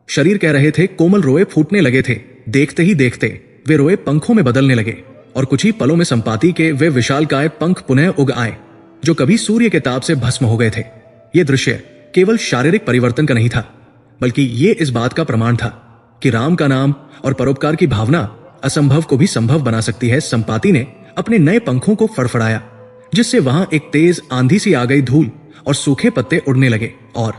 शरीर कह रहे थे, कोमल रोए फूटने लगे थे। देखते ही देखते वे रोए पंखों में बदलने लगे और कुछ ही पलों में संपाति के वे विशालकाय पंख पुनः उग आए, जो कभी सूर्य के ताप से भस्म हो गए थे। यह दृश्य केवल शारीरिक परिवर्तन का नहीं था, बल्कि ये इस बात का प्रमाण था कि राम का नाम और परोपकार की भावना असंभव को भी संभव बना सकती है। संपाति ने अपने नए पंखों को फड़फड़ाया, जिससे वहां एक तेज आंधी सी आ गई। धूल और सूखे पत्ते उड़ने लगे और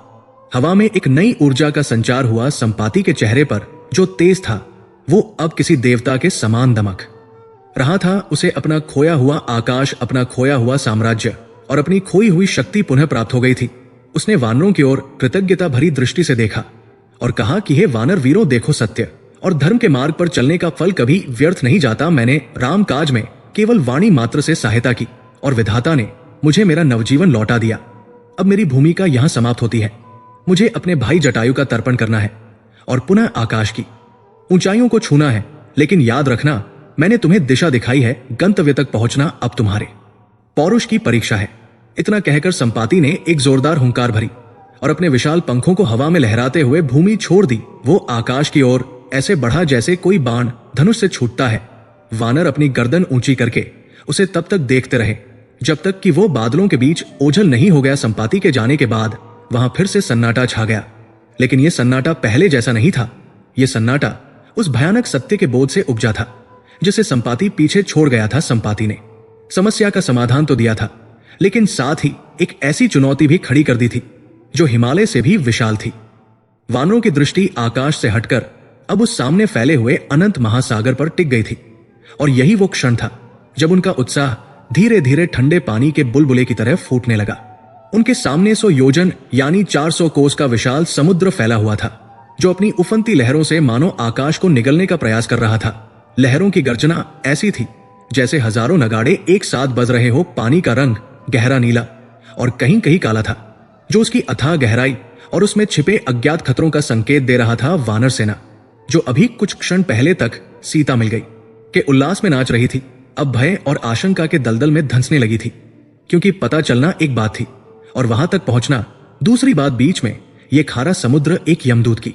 हवा में एक नई ऊर्जा का संचार हुआ। संपाति के चेहरे पर जो तेज था, वो अब किसी देवता के समान दमक रहा था। उसे अपना खोया हुआ आकाश, अपना खोया हुआ साम्राज्य और अपनी खोई हुई शक्ति पुनः प्राप्त हो गई थी। उसने वानरों की ओर कृतज्ञता भरी दृष्टि से देखा और कहा कि हे वानर वीरों, देखो, सत्य और धर्म के मार्ग पर चलने का फल कभी व्यर्थ नहीं जाता। मैंने राम काज में केवल वाणी मात्र से सहायता की और विधाता ने मुझे मेरा नवजीवन लौटा दिया। अब मेरी भूमिका यहां समाप्त होती है। मुझे अपने भाई जटायु का तर्पण करना है और पुनः आकाश की ऊंचाइयों को छूना है। लेकिन याद रखना, मैंने तुम्हें दिशा दिखाई है, गंतव्य तक पहुंचना अब तुम्हारे पौरुष की परीक्षा है। इतना कहकर संपाति ने एक जोरदार हुंकार भरी और अपने विशाल पंखों को हवा में लहराते हुए भूमि छोड़ दी। वो आकाश की ओर ऐसे बढ़ा जैसे कोई बाण धनुष से छूटता है। वानर अपनी गर्दन ऊंची करके उसे तब तक देखते रहे जब तक कि वो बादलों के बीच ओझल नहीं हो गया। संपाति के जाने के बाद वहां फिर से सन्नाटा छा गया, लेकिन यह सन्नाटा पहले जैसा नहीं था। ये सन्नाटा उस भयानक सत्य के बोध से उपजा था जिसे संपाति पीछे छोड़ गया था। संपाति ने समस्या का समाधान तो दिया था, लेकिन साथ ही एक ऐसी चुनौती भी खड़ी कर दी थी जो हिमालय से भी विशाल थी। वानरों की दृष्टि आकाश से हटकर अब उस सामने फैले हुए अनंत महासागर पर टिक गई थी, और यही वो क्षण था जब उनका उत्साह धीरे धीरे ठंडे पानी के बुलबुले की तरह फूटने लगा। उनके सामने 100 योजन यानी 400 कोस का विशाल समुद्र फैला हुआ था, जो अपनी उफनती लहरों से मानो आकाश को निगलने का प्रयास कर रहा था। लहरों की गर्जना ऐसी थी जैसे हजारों नगाड़े एक साथ बज रहे हो। पानी का रंग गहरा नीला और कहीं कहीं काला था, जो उसकी अथाह गहराई और उसमें छिपे अज्ञात खतरों का संकेत दे रहा था। वानर सेना, जो अभी कुछ क्षण पहले तक सीता मिल गई के उल्लास में नाच रही थी, अब भय और आशंका के दलदल में धंसने लगी थी, क्योंकि पता चलना एक बात थी और वहां तक पहुंचना दूसरी बात। बीच में यह खारा समुद्र एक यमदूत की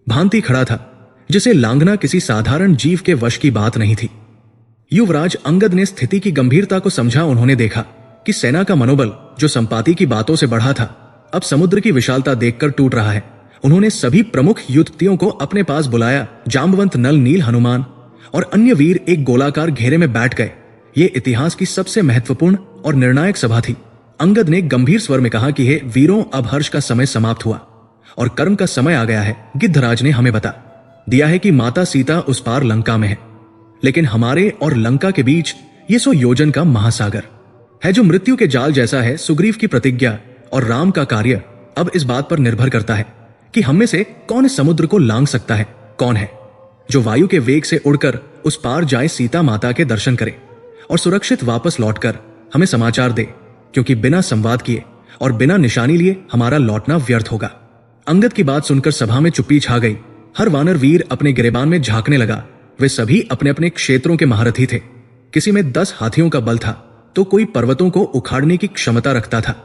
भांति खड़ा था, जिसे लांघना किसी साधारण जीव के वश की बात नहीं थी। युवराज अंगद ने स्थिति की गंभीरता को समझा। उन्होंने देखा कि सेना का मनोबल, जो संपाति की बातों से बढ़ा था, अब समुद्र की विशालता देखकर टूट रहा है। उन्होंने सभी प्रमुख युद्धतियों को अपने पास बुलाया। जांबवंत, नल, नील, हनुमान और अन्य वीर एक गोलाकार घेरे में बैठ गए। ये इतिहास की सबसे महत्वपूर्ण और निर्णायक सभा थी। अंगद ने गंभीर स्वर में कहा कि हे वीरों, अब हर्ष का समय समाप्त हुआ और कर्म का समय आ गया है। गिद्धराज ने हमें बता दिया है कि माता सीता उस पार लंका में है, लेकिन हमारे और लंका के बीच ये 100 योजन का महासागर है, जो मृत्यु के जाल जैसा है। सुग्रीव की प्रतिज्ञा और राम का कार्य अब इस बात पर निर्भर करता है कि हम में से कौन इस समुद्र को लांघ सकता है, कौन है जो वायु के वेग से उड़कर उस पार जाए, सीता माता के दर्शन करे और सुरक्षित वापस लौटकर हमें समाचार दे, क्योंकि बिना संवाद किए और बिना निशानी लिए हमारा लौटना व्यर्थ होगा। अंगद की बात सुनकर सभा में चुप्पी छा गई। हर वानर वीर अपने गिरेबान में झांकने लगा। वे सभी अपने अपने क्षेत्रों के महारथी थे। किसी में 10 हाथियों का बल था, तो कोई पर्वतों को उखाड़ने की क्षमता रखता था।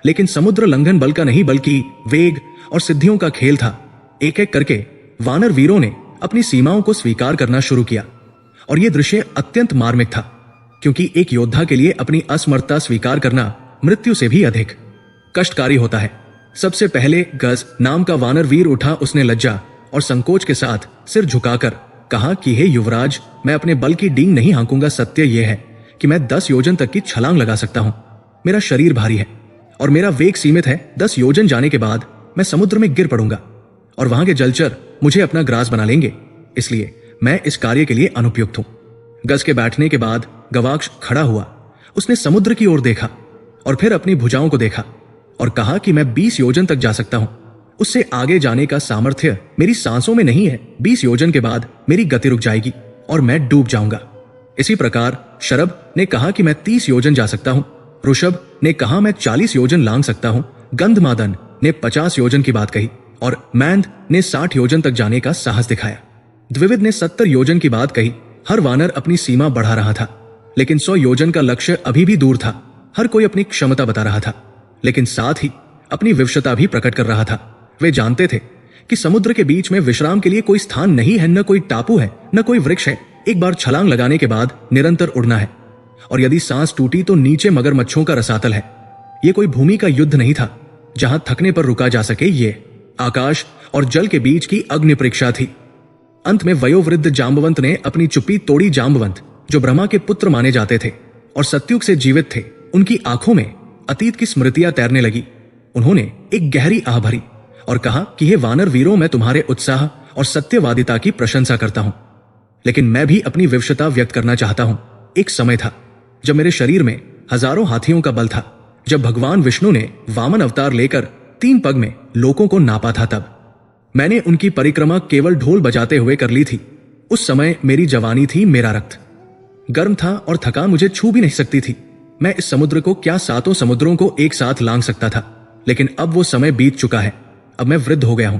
लेकिन समुद्र लंघन बल का नहीं, बल्कि वेग और सिद्धियों का खेल था। एक एक करके वानर वीरों ने अपनी सीमाओं को स्वीकार करना शुरू किया, और यह दृश्य अत्यंत मार्मिक था, क्योंकि एक योद्धा के लिए अपनी असमर्थता स्वीकार करना मृत्यु से भी अधिक कष्टकारी होता है। सबसे पहले गज नाम का वानर वीर उठा। उसने लज्जा और संकोच के साथ सिर झुकाकर कहा कि हे युवराज, मैं अपने बल की डींग नहीं हाँकूंगा। सत्य यह है कि मैं 10 योजन तक की छलांग लगा सकता हूं। मेरा शरीर भारी है और मेरा वेग सीमित है। 10 योजन जाने के बाद मैं समुद्र में गिर पड़ूंगा और वहां के जलचर मुझे अपना ग्रास बना लेंगे, इसलिए मैं इस कार्य के लिए अनुपयुक्त हूं। गज के बैठने के बाद गवाक्ष खड़ा हुआ। उसने समुद्र की ओर देखा और फिर अपनी भुजाओं को देखा और कहा कि मैं 20 योजन तक जा सकता हूं। उससे आगे जाने का सामर्थ्य मेरी सांसों में नहीं है। 20 योजन के बाद मेरी गति रुक जाएगी और मैं डूब जाऊंगा। इसी प्रकार शरभ ने कहा कि मैं 30 योजन जा सकता हूं। ऋषभ ने कहा मैं 40 योजन लांघ सकता हूं। गंधमादन ने 50 योजन की बात कही और मैंद ने 60 योजन तक जाने का साहस दिखाया। द्विविद ने 70 योजन की बात कही। हर वानर अपनी सीमा बढ़ा रहा था, लेकिन 100 योजन का लक्ष्य अभी भी दूर था। हर कोई अपनी क्षमता बता रहा था, लेकिन साथ ही अपनी विवशता भी प्रकट कर रहा था। वे जानते थे कि समुद्र के बीच में विश्राम के लिए कोई स्थान नहीं है, न कोई टापू है, न कोई वृक्ष है। एक बार छलांग लगाने के बाद निरंतर उड़ना है, और यदि सांस टूटी तो नीचे मगरमच्छों का रसातल है। यह कोई भूमि का युद्ध नहीं था जहां थकने पर रुका जा सके। ये आकाश और जल के बीच की अग्नि परीक्षा थी। अंत में वयोवृद्ध जांबवंत ने अपनी चुप्पी तोड़ी। जांबवंत, जो ब्रह्मा के पुत्र माने जाते थे और सत्युग से जीवित थे, उनकी आंखों में अतीत की स्मृतियां तैरने लगी। उन्होंने एक गहरी आह भरी और कहा कि हे वानर वीरों, मैं तुम्हारे उत्साह और सत्यवादिता की प्रशंसा करता हूं, लेकिन मैं भी अपनी विवशता व्यक्त करना चाहता हूं। एक समय था जब मेरे शरीर में हजारों हाथियों का बल था, जब भगवान विष्णु ने वामन अवतार लेकर 3 पग में लोगों को नापा था। तब मैंने उनकी परिक्रमा केवल ढोल बजाते हुए कर ली थी। उस समय मेरी जवानी थी, मेरा रक्त गर्म था और थकान मुझे छू भी नहीं सकती थी। मैं इस समुद्र को क्या 7 समुद्रों को एक साथ लांघ सकता था, लेकिन अब वो समय बीत चुका है। अब मैं वृद्ध हो गया हूं।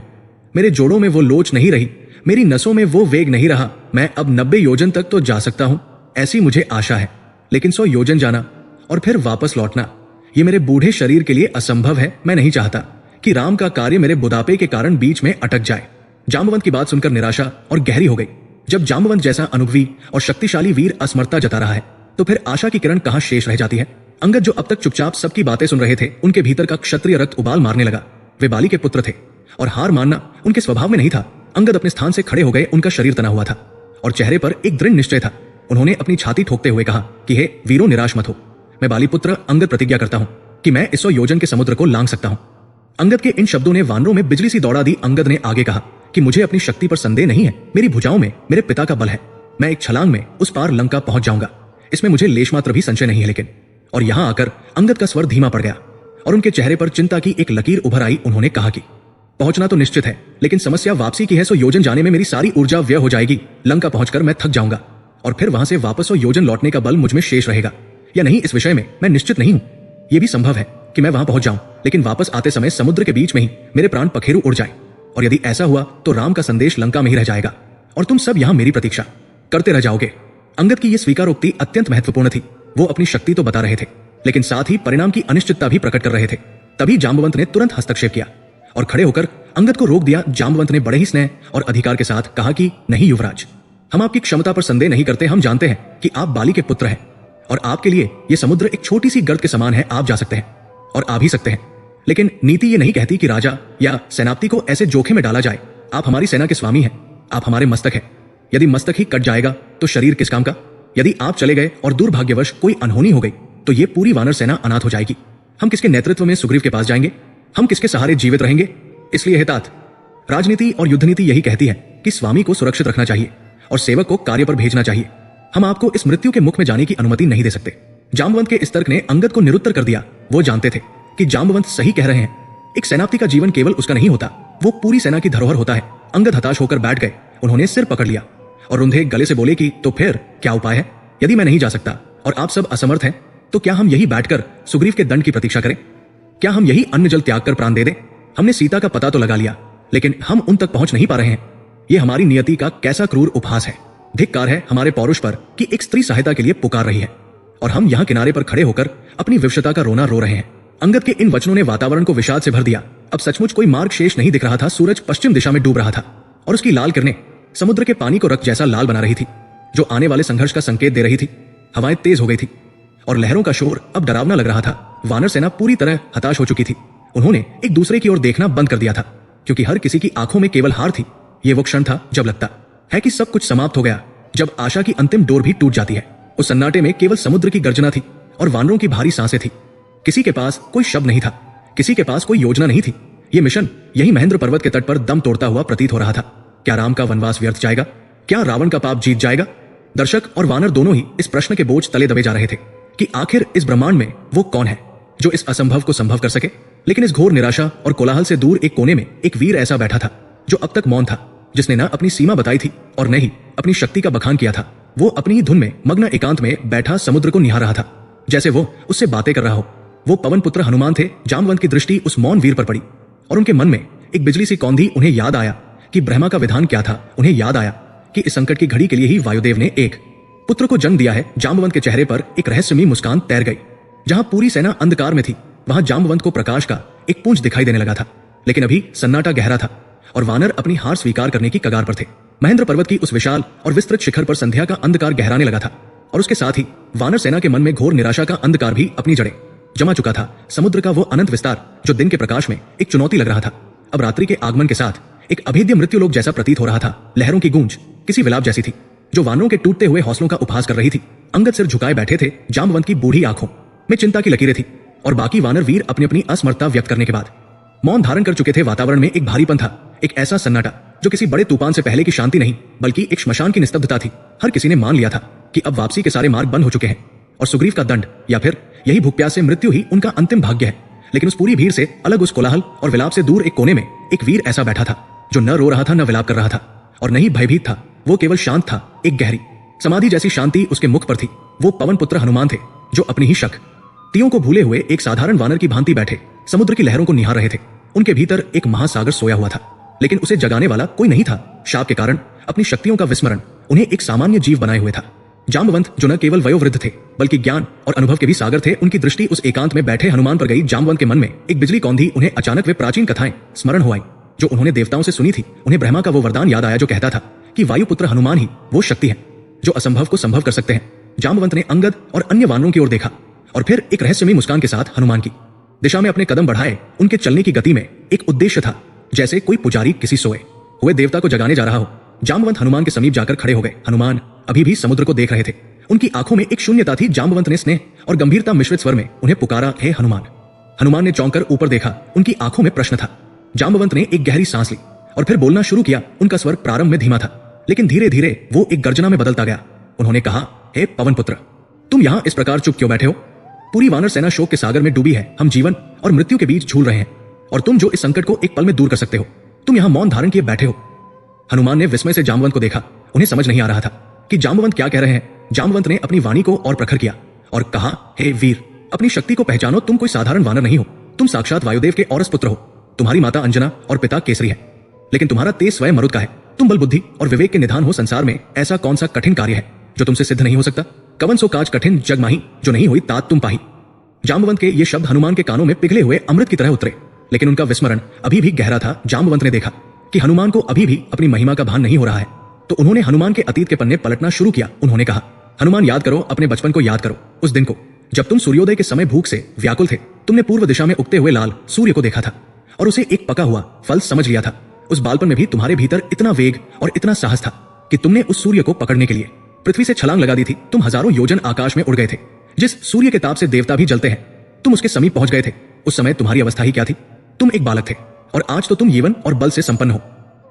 मेरे जोड़ों में वो लोच नहीं रही, मेरी नसों में वो वेग नहीं रहा। मैं अब 90 योजन तक तो जा सकता हूं, ऐसी मुझे आशा है, लेकिन 100 योजन जाना और फिर वापस लौटना, ये मेरे बूढ़े शरीर के लिए असंभव है। मैं नहीं चाहता कि राम का कार्य मेरे बुढ़ापे के कारण बीच में अटक जाए। जांबवंत की बात सुनकर निराशा और गहरी हो गई। जब जांबवंत जैसा अनुभवी और शक्तिशाली वीर असमर्थता जता रहा है, तो फिर आशा की किरण कहां शेष रह जाती है। अंगद, जो अब तक चुपचाप सबकी बातें सुन रहे थे, उनके भीतर का क्षत्रिय रक्त उबाल मारने लगा। वे बाली के पुत्र थे और हार मानना उनके स्वभाव में नहीं था। अंगद अपने स्थान से खड़े हो गए। उनका शरीर तना हुआ था और चेहरे पर एक दृढ़ निश्चय था। उन्होंने अपनी छाती ठोकते हुए कहा कि हे वीरों, निराश मत हो। मैं बालीपुत्र अंगद प्रतिज्ञा करता हूं कि मैं इस 100 योजन के समुद्र को लांघ सकता हूं। अंगद के इन शब्दों ने वानरों में बिजली सी दौड़ा दी। अंगद ने आगे कहा कि मुझे अपनी शक्ति पर संदेह नहीं है। मेरी भुजाओं में मेरे पिता का बल है। मैं एक छलांग में उस पार लंका पहुंच जाऊंगा। इसमें मुझे लेशमात्र भी संशय नहीं है। लेकिन और यहां आकर अंगद का स्वर धीमा पड़ गया और उनके चेहरे पर चिंता की एक लकीर उभर आई। उन्होंने कहा कि पहुंचना तो निश्चित है, लेकिन समस्या वापसी की है। 100 योजन जाने में मेरी सारी ऊर्जा व्यय हो जाएगी। लंका पहुंचकर मैं थक जाऊंगा और फिर वहां से वापस 100 योजन लौटने का बल मुझमें शेष रहेगा या नहीं, इस विषय में मैं निश्चित नहीं हूं। यह भी संभव है कि मैं वहां पहुंच जाऊं, लेकिन वापस आते समय समुद्र के बीच में ही मेरे प्राण पखेरु उड़ जाए। और यदि ऐसा हुआ तो राम का संदेश लंका में ही रह जाएगा और तुम सब यहां मेरी प्रतीक्षा करते रह जाओगे। अंगद की यह स्वीकारोक्ति अत्यंत महत्वपूर्ण थी। वो अपनी शक्ति तो बता रहे थे, लेकिन साथ ही परिणाम की अनिश्चितता भी प्रकट कर रहे थे। तभी जांबवंत ने तुरंत हस्तक्षेप किया और खड़े होकर अंगद को रोक दिया। जांबवंत ने बड़े ही स्नेह और अधिकार के साथ कहा कि नहीं युवराज, हम आपकी क्षमता पर संदेह नहीं करते। हम जानते हैं कि आप बाली के पुत्र हैं और आपके लिए यह समुद्र एक छोटी सी गर्त के समान है। आप जा सकते हैं और आ भी सकते हैं, लेकिन नीति ये नहीं कहती कि राजा या सेनापति को ऐसे जोखिम में डाला जाए। आप हमारी सेना के स्वामी हैं, आप हमारे मस्तक हैं। यदि मस्तक ही कट जाएगा तो शरीर किस काम का? यदि आप चले गए और दुर्भाग्यवश कोई अनहोनी हो गई तो ये पूरी वानर सेना अनाथ हो जाएगी। हम किसके नेतृत्व में सुग्रीव के पास जाएंगे? हम किसके सहारे जीवित रहेंगे? इसलिए हितात, राजनीति और युद्ध नीति यही कहती है कि स्वामी को सुरक्षित रखना चाहिए और सेवक को कार्य पर भेजना चाहिए। हम आपको इस मृत्यु के मुख में जाने की अनुमति नहीं दे सकते। जांबवंत के इस तर्क ने अंगद को निरुत्तर कर दिया। वो जानते थे कि जांबवंत सही कह रहे हैं। एक सेनापति का जीवन केवल उसका नहीं होता, वो पूरी सेना की धरोहर होता है। अंगद हताश होकर बैठ गए। उन्होंने सिर पकड़ लिया और रुंधे गले से बोले कि तो फिर क्या उपाय है? यदि मैं नहीं जा सकता और आप सब असमर्थ हैं तो क्या हम यही बैठकर सुग्रीव के दंड की प्रतीक्षा करें? क्या हम यही अन्न जल त्याग कर प्राण दे दें? हमने सीता का पता तो लगा लिया, लेकिन हम उन तक पहुंच नहीं पा रहे हैं। यह हमारी नियति का कैसा क्रूर उपहास है। धिक्कार है हमारे पौरुष पर कि एक स्त्री सहायता के लिए पुकार रही है और हम यहां किनारे पर खड़े होकर अपनी विवशता का रोना रो रहे हैं। अंगद के इन वचनों ने वातावरण को विषाद से भर दिया। अब सचमुच कोई मार्ग शेष नहीं दिख रहा था। सूरज पश्चिम दिशा में डूब रहा था और उसकी लाल किरणें समुद्र के पानी को रक्त जैसा लाल बना रही थी, जो आने वाले संघर्ष का संकेत दे रही थी। हवाएं तेज हो गई थी और लहरों का शोर अब डरावना लग रहा था। वानर सेना पूरी तरह हताश हो चुकी थी। उन्होंने एक दूसरे की ओर देखना बंद कर दिया था, क्योंकि हर किसी की आंखों में केवल हार थी। ये वो क्षण था जब लगता है कि सब कुछ समाप्त हो गया, जब आशा की अंतिम डोर भी टूट जाती है। उस सन्नाटे में केवल समुद्र की गर्जना थी और वानरों की भारी सांसें थी। किसी के पास कोई शब्द नहीं था, किसी के पास कोई योजना नहीं थी। ये मिशन यही महेंद्र पर्वत के तट पर दम तोड़ता हुआ प्रतीत हो रहा था। क्या राम का वनवास व्यर्थ जाएगा? क्या रावण का पाप जीत जाएगा? दर्शक और वानर दोनों ही इस प्रश्न के बोझ तले दबे जा रहे थे कि आखिर इस ब्रह्मांड में वो कौन है जो इस असंभव को संभव कर सके। लेकिन इस घोर निराशा और कोलाहल से दूर एक कोने में एक वीर ऐसा बैठा था जो अब तक मौन था, जिसने न अपनी सीमा बताई थी और न ही अपनी शक्ति का बखान किया था। वो अपनी ही धुन में मग्न एकांत में बैठा समुद्र को निहार रहा था, जैसे वो उससे बातें कर रहा हो। वो पवन पुत्र हनुमान थे। जामवंत की दृष्टि उस मौन वीर पर पड़ी और उनके मन में एक बिजली सी कौंधी। उन्हें याद आया कि ब्रह्मा का विधान क्या था। उन्हें याद आया कि इस संकट की घड़ी के लिए ही वायुदेव ने एक पुत्र को जन्म दिया है। जामवंत के चेहरे पर एक रहस्यमयी मुस्कान तैर गई। जहां पूरी सेना अंधकार में थी, वहां जामवंत को प्रकाश का एक पुंज दिखाई देने लगा था। लेकिन अभी सन्नाटा गहरा था और वानर अपनी हार स्वीकार करने की कगार पर थे। महेंद्र पर्वत की उस विशाल और विस्तृत शिखर पर संध्या का अंधकार गहराने लगा था और उसके साथ ही वानर सेना के मन में घोर निराशा का अंधकार भी अपनी जड़ें जमा चुका था। समुद्र का वो अनंत विस्तार जो दिन के प्रकाश में एक चुनौती लग रहा था, अब रात्रि के आगमन के साथ एक अभेद्य मृत्युलोक जैसा प्रतीत हो रहा था। लहरों की गूंज किसी विलाप जैसी थी जो वानरों के टूटते हुए हौसलों का उपहास कर रही थी। अंगद सिर झुकाए बैठे थे। जामवंत की बूढ़ी आंखों में चिंता की लकीरें थी और बाकी वानर वीर अपनी अपनी असमर्थता व्यक्त करने के बाद मौन धारण कर चुके थे। वातावरण में एक भारीपन था, एक ऐसा सन्नाटा जो किसी बड़े तूफान से पहले की शांति नहीं बल्कि एक श्मशान की निस्तब्धता थी। हर किसी ने मान लिया था कि अब वापसी के सारे मार्ग बंद हो चुके हैं और सुग्रीव का दंड या फिर यही भूख-प्यास से मृत्यु ही उनका अंतिम भाग्य है। लेकिन उस पूरी भीड़ से अलग, उस कोलाहल और विलाप से दूर एक कोने में एक वीर ऐसा बैठा था जो न रो रहा था, न विलाप कर रहा था और न ही भयभीत था। वो केवल शांत था। एक गहरी समाधि जैसी शांति उसके मुख पर थी। वो पवन पुत्र हनुमान थे जो अपनी ही शक्तियों को भूले हुए एक साधारण वानर की भांति बैठे समुद्र की लहरों को निहार रहे थे। उनके भीतर एक महासागर सोया हुआ था, लेकिन उसे जगाने वाला कोई नहीं था। शाप के कारण अपनी शक्तियों का विस्मरण उन्हें एक सामान्य जीव बनाए हुए था। जामवंत जो न केवल वयोवृद्ध थे बल्कि ज्ञान और अनुभव के भी सागर थे, उनकी दृष्टि उस एकांत में बैठे हनुमान पर गई। जामवंत के मन में एक बिजली कौंधी। उन्हें अचानक वे प्राचीन कथाएं स्मरण हो आई जो उन्होंने देवताओं से सुनी थी। उन्हें ब्रह्मा का वो वरदान याद आया जो कहता था कि वायुपुत्र हनुमान ही वो शक्ति है जो असंभव को संभव कर सकते हैं। जामवंत ने अंगद और अन्य वानरों की ओर देखा और फिर एक रहस्यमयी मुस्कान के साथ हनुमान की दिशा में अपने कदम बढ़ाए। उनके चलने की गति में एक उद्देश्य था, जैसे कोई पुजारी किसी सोए हुए देवता को जगाने जा रहा हो। जाम्बवंत हनुमान के समीप जाकर खड़े हो गए। हनुमान अभी भी समुद्र को देख रहे थे। उनकी आंखों में एक शून्यता थी। जाम्बवंत ने स्नेह और गंभीरता मिश्रित स्वर में उन्हें पुकारा, हे हनुमान। हनुमान ने चौंक कर ऊपर देखा। उनकी आंखों में प्रश्न था। जाम्बवंत ने एक गहरी सांस ली और फिर बोलना शुरू किया। उनका स्वर प्रारंभ में धीमा था, लेकिन धीरे धीरे वो एक गर्जना में बदलता गया। उन्होंने कहा, हे पवन पुत्र, तुम यहां इस प्रकार चुप क्यों बैठे हो? पूरी वानर सेना शोक के सागर में डूबी है। हम जीवन और मृत्यु के बीच झूल रहे हैं, और तुम जो इस संकट को एक पल में दूर कर सकते हो, तुम यहां मौन धारण किए बैठे हो। हनुमान ने विस्मय से जाम्बवंत को देखा। उन्हें समझ नहीं आ रहा था कि जाम्बवंत क्या कह रहे हैं। जाम्बवंत ने अपनी वाणी को और प्रखर किया और कहा, हे वीर, अपनी शक्ति को पहचानो। तुम कोई साधारण वानर नहीं हो, तुम साक्षात वायुदेव के औरस पुत्र हो। तुम्हारी माता अंजना और पिता केसरी है, लेकिन तुम्हारा तेज स्वयं मरुद का है। तुम बल बुद्धि और विवेक के निधान हो। संसार में ऐसा कौन सा कठिन कार्य है जो तुमसे सिद्ध नहीं हो सकता? कवन सो काज कठिन जग माही, जो नहीं हुई तात तुम पाही। जाम्बवंत के ये शब्द हनुमान के कानों में पिघले हुए अमृत की तरह उतरे, लेकिन उनका विस्मरण अभी भी गहरा था। जाम्बवंत ने देखा कि हनुमान को अभी भी अपनी महिमा का भान नहीं हो रहा है, तो उन्होंने हनुमान के अतीत के पन्ने पलटना शुरू किया। उन्होंने कहा, हनुमान, याद करो अपने बचपन को, याद करो उस दिन को जब तुम सूर्योदय के समय भूख से व्याकुल थे। तुमने पूर्व दिशा में उगते हुए लाल सूर्य को देखा था और उसे एक पका हुआ फल समझ लिया था। उस बालपन में भी तुम्हारे भीतर इतना वेग और इतना साहस था कि तुमने उस सूर्य को पकड़ने के लिए पृथ्वी से छलांग लगा दी थी। तुम हजारों योजन आकाश में उड़ गए थे। जिस सूर्य के ताप से देवता भी जलते हैं, तुम उसके समीप पहुंच गए थे। उस समय तुम्हारी अवस्था ही क्या थी? तुम एक बालक थे, और आज तो तुम यौवन और बल से संपन्न हो।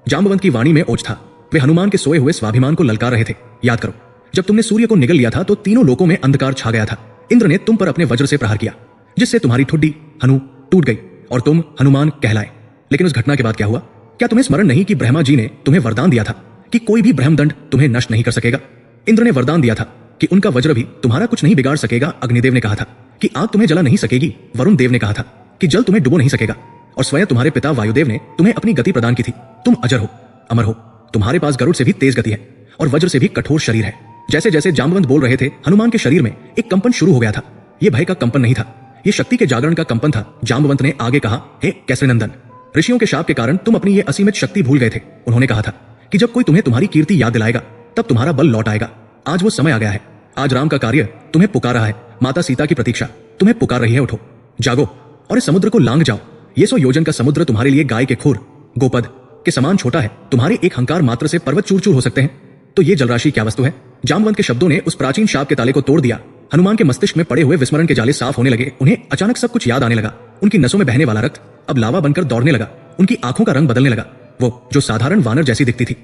जाम्बवंत की वाणी में ओज था। वे हनुमान के सोए हुए स्वाभिमान को ललकार रहे थे। याद करो, जब तुमने सूर्य को निगल लिया था तो तीनों लोकों में अंधकार छा गया था। इंद्र ने तुम पर अपने वज्र से प्रहार किया, जिससे तुम्हारी ठुड्डी हनु टूट गई और तुम हनुमान कहलाए। लेकिन उस घटना के बाद क्या हुआ? क्या तुम्हें स्मरण नहीं कि ब्रह्मा जी ने तुम्हें वरदान दिया था कि कोई भी ब्रह्मदंड तुम्हें नष्ट नहीं कर सकेगा? इंद्र ने वरदान दिया था कि उनका वज्र भी तुम्हारा कुछ नहीं बिगाड़ सकेगा। अग्निदेव ने कहा था कि आग तुम्हें जला नहीं सकेगी। वरुण देव ने कहा था कि जल तुम्हें डुबो नहीं सकेगा, और स्वयं तुम्हारे पिता वायुदेव ने तुम्हें अपनी गति प्रदान की थी। तुम अजर हो, अमर हो। तुम्हारे पास गरुड़ से भी तेज गति है और वज्र से भी कठोर शरीर है। जैसे जैसे जाम्बवंत बोल रहे थे, हनुमान के शरीर में एक कंपन शुरू हो गया था। यह भय का कंपन नहीं था, यह शक्ति के जागरण का कंपन था। जाम्बवंत ने आगे कहा, हे कैसरी नंदन, ऋषियों के शाप के कारण तुम अपनी ये असीमित शक्ति भूल गए थे। उन्होंने कहा था कि जब कोई तुम्हें तुम्हारी कीर्ति याद दिलाएगा, तब तुम्हारा बल लौट आएगा। आज वो समय आ गया है। आज राम का कार्य तुम्हें पुकार रहा है। माता सीता की प्रतीक्षा तुम्हें पुकार रही है। उठो, जागो और इस समुद्र को लांग जाओ। ये 100 योजन का समुद्र तुम्हारे लिए गाय के खुर गोपद के समान छोटा है। तुम्हारे एक हंकार मात्र से पर्वत चूर चूर हो सकते हैं, तो ये जलराशि क्या वस्तु है? जाम्बवंत के शब्दों ने उस प्राचीन शाप के ताले को तोड़ दिया। हनुमान के मस्तिष्क में पड़े हुए विस्मरण के जाले साफ होने लगे। उन्हें अचानक सब कुछ याद आने लगा। उनकी नसों में बहने वाला रक्त अब लावा बनकर दौड़ने लगा। उनकी आंखों का रंग बदलने लगा। वो जो साधारण वानर जैसी दिखती थी,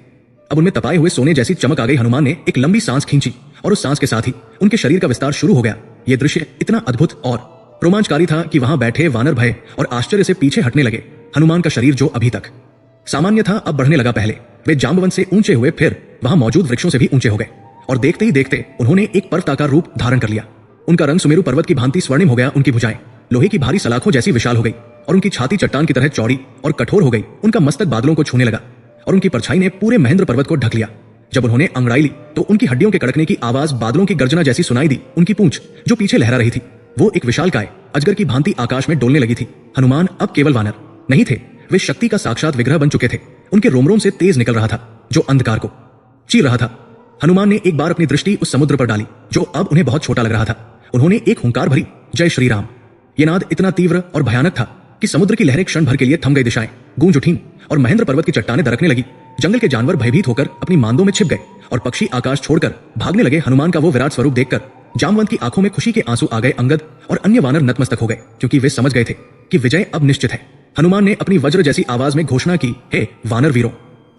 अब उनमें तपाए हुए सोने जैसी चमक आ गई। हनुमान ने एक लंबी सांस खींची और उस सांस के साथ ही उनके शरीर का विस्तार शुरू हो गया। यह दृश्य इतना अद्भुत और रोमांचकारी था कि वहां बैठे वानर भय और आश्चर्य से पीछे हटने लगे। हनुमान का शरीर जो अभी तक सामान्य था, अब बढ़ने लगा। पहले वे जाम्बवंत से ऊंचे हुए, फिर वहां मौजूद वृक्षों से भी ऊंचे हो गए, और देखते ही देखते उन्होंने एक पर्वताकार रूप धारण कर लिया। उनका रंग सुमेरु पर्वत की भांति स्वर्णिम हो गया। उनकी भुजाएं लोहे की भारी सलाखों जैसी विशाल हो गई और उनकी छाती चट्टान की तरह चौड़ी और कठोर हो गई। उनका मस्तक बादलों को छूने लगा और उनकी परछाई ने पूरे महेंद्र पर्वत को ढक लिया। जब उन्होंने अंगड़ाई ली तो उनकी हड्डियों के कड़कने की आवाज बादलों की गर्जना जैसी सुनाई दी। उनकी पूंछ जो पीछे लहरा रही थी, वो एक विशाल काय अजगर की भांति आकाश में डोलने लगी थी। हनुमान अब केवल वानर नहीं थे, वे शक्ति का साक्षात विग्रह बन चुके थे। उनके रोम रोम से तेज निकल रहा था, जो अंधकार को चीर रहा था। हनुमान ने एक बार अपनी दृष्टि उस समुद्र पर डाली, जो अब उन्हें बहुत छोटा लग रहा था। उन्होंने एक हुंकार भरी, जय श्री राम। ये नाद इतना तीव्र और भयानक था कि समुद्र की लहरें क्षण भर के लिए थम गई, दिशाएं गूंज उठीं और महेंद्र पर्वत की चट्टानें दरकने लगी। जंगल के जानवर भयभीत होकर अपनी मांदों में छिप गए और पक्षी आकाश छोड़कर भागने लगे। हनुमान का वो विराट स्वरूप देखकर जाम्बवंत की आंखों में खुशी के आंसू आ गए। अंगद और अन्य वानर नतमस्तक हो गए, क्योंकि वे समझ गए थे कि विजय अब निश्चित है। हनुमान ने अपनी वज्र जैसी आवाज में घोषणा की, हे वानर वीरों,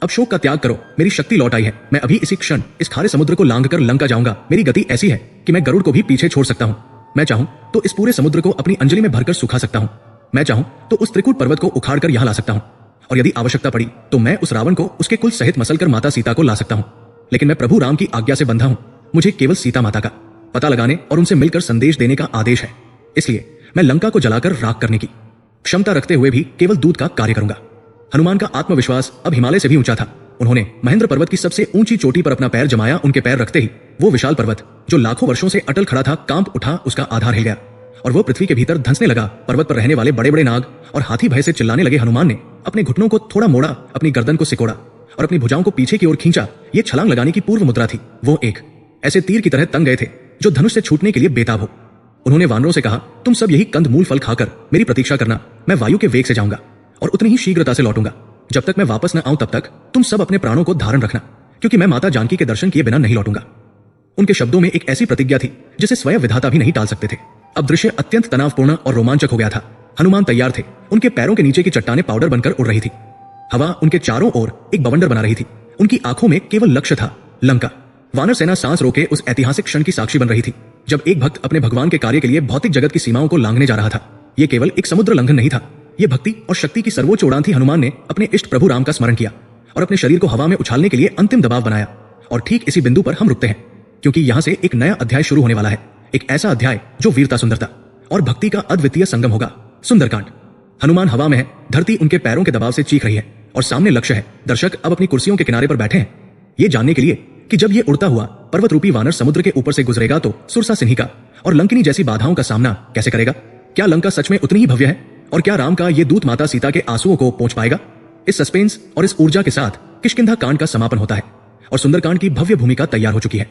अब शोक का त्याग करो। मेरी शक्ति लौट आई है। मैं अभी इसी क्षण इस खारे समुद्र को लांघकर लंका जाऊंगा। मेरी गति ऐसी है कि मैं गरुड़ को भी पीछे छोड़ सकता हूँ। मैं चाहूं तो इस पूरे समुद्र को अपनी अंजलि में भरकर सुखा सकता हूँ। मैं चाहूं तो उस त्रिकूट पर्वत को उखाड़कर यहाँ ला सकता हूँ, और यदि आवश्यकता पड़ी तो मैं उस रावण को उसके कुल सहित मसलकर माता सीता को ला सकता हूँ। लेकिन मैं प्रभु राम की आज्ञा से बंधा हूँ। मुझे केवल सीता माता का पता लगाने और उनसे मिलकर संदेश देने का आदेश है। इसलिए मैं लंका को जलाकर राख करने की क्षमता रखते हुए भी केवल दूत का कार्य करूंगा। हनुमान का आत्मविश्वास अब हिमालय से भी ऊंचा था। उन्होंने महेंद्र पर्वत की सबसे ऊंची चोटी पर अपना पैर जमाया। उनके पैर रखते ही वो विशाल पर्वत जो लाखों वर्षों से अटल खड़ा था कांप उठा। उसका आधार हिल गया और वो पृथ्वी के भीतर धंसने लगा। पर्वत पर रहने वाले बड़े बड़े नाग और हाथी भय से चिल्लाने लगे। हनुमान ने अपने घुटनों को थोड़ा मोड़ा, अपनी गर्दन को सिकोड़ा और अपनी भुजाओं को पीछे की ओर खींचा। ये छलांग लगाने की पूर्व मुद्रा थी। वो एक ऐसे तीर की तरह तंग गए थे जो धनुष से छूटने के लिए बेताब हो। उन्होंने वानरों से कहा, तुम सब यही कंद मूल फल खाकर मेरी प्रतीक्षा करना। मैं वायु के वेग से जाऊंगा और उतनी ही शीघ्रता से लौटूंगा। जब तक मैं वापस न आऊं तब तक तुम सब अपने प्राणों को धारण रखना, क्योंकि मैं माता जानकी के दर्शन किए बिना नहीं लौटूंगा। उनके शब्दों में एक ऐसी प्रतिज्ञा थी जिसे स्वयं विधाता भी नहीं टाल सकते थे। अब दृश्य अत्यंत तनावपूर्ण और रोमांचक हो गया था। हनुमान तैयार थे। उनके पैरों के नीचे की चट्टानें पाउडर बनकर उड़ रही थी। हवा उनके चारों ओर एक बवंडर बना रही थी। उनकी आंखों में केवल लक्ष्य था, लंका। वानर सेना सांस रोके उस ऐतिहासिक क्षण की साक्षी बन रही थी, जब एक भक्त अपने भगवान के कार्य के लिए भौतिक जगत की सीमाओं को लांघने जा रहा था। यह केवल एक समुद्र लंघन नहीं था, यह भक्ति और शक्ति की सर्वोच्च उड़ान थी। हनुमान ने अपने इष्ट प्रभु राम का स्मरण किया और अपने शरीर को हवा में उछालने के लिए अंतिम दबाव बनाया। और ठीक इसी बिंदु पर हम रुकते हैं, क्योंकि यहां से एक नया अध्याय शुरू होने वाला है। एक ऐसा अध्याय जो वीरता, सुंदरता और भक्ति का अद्वितीय संगम होगा। सुंदरकांड। हनुमान हवा में है, धरती उनके पैरों के दबाव से चीख रही है और सामने लक्ष्य है। दर्शक अब अपनी कुर्सियों के किनारे पर बैठे हैं, ये जानने के लिए कि जब ये उड़ता हुआ पर्वत रूपी वानर समुद्र के ऊपर से गुजरेगा तो सुरसा, सिन्हिका और लंकिनी जैसी बाधाओं का सामना कैसे करेगा। क्या लंका सच में उतनी ही भव्य है और क्या राम का ये दूत माता सीता के आंसुओं को पहुंच पाएगा। इस सस्पेंस और इस ऊर्जा के साथ किष्किंधा कांड का समापन होता है और सुंदरकांड की भव्य भूमिका तैयार हो चुकी है।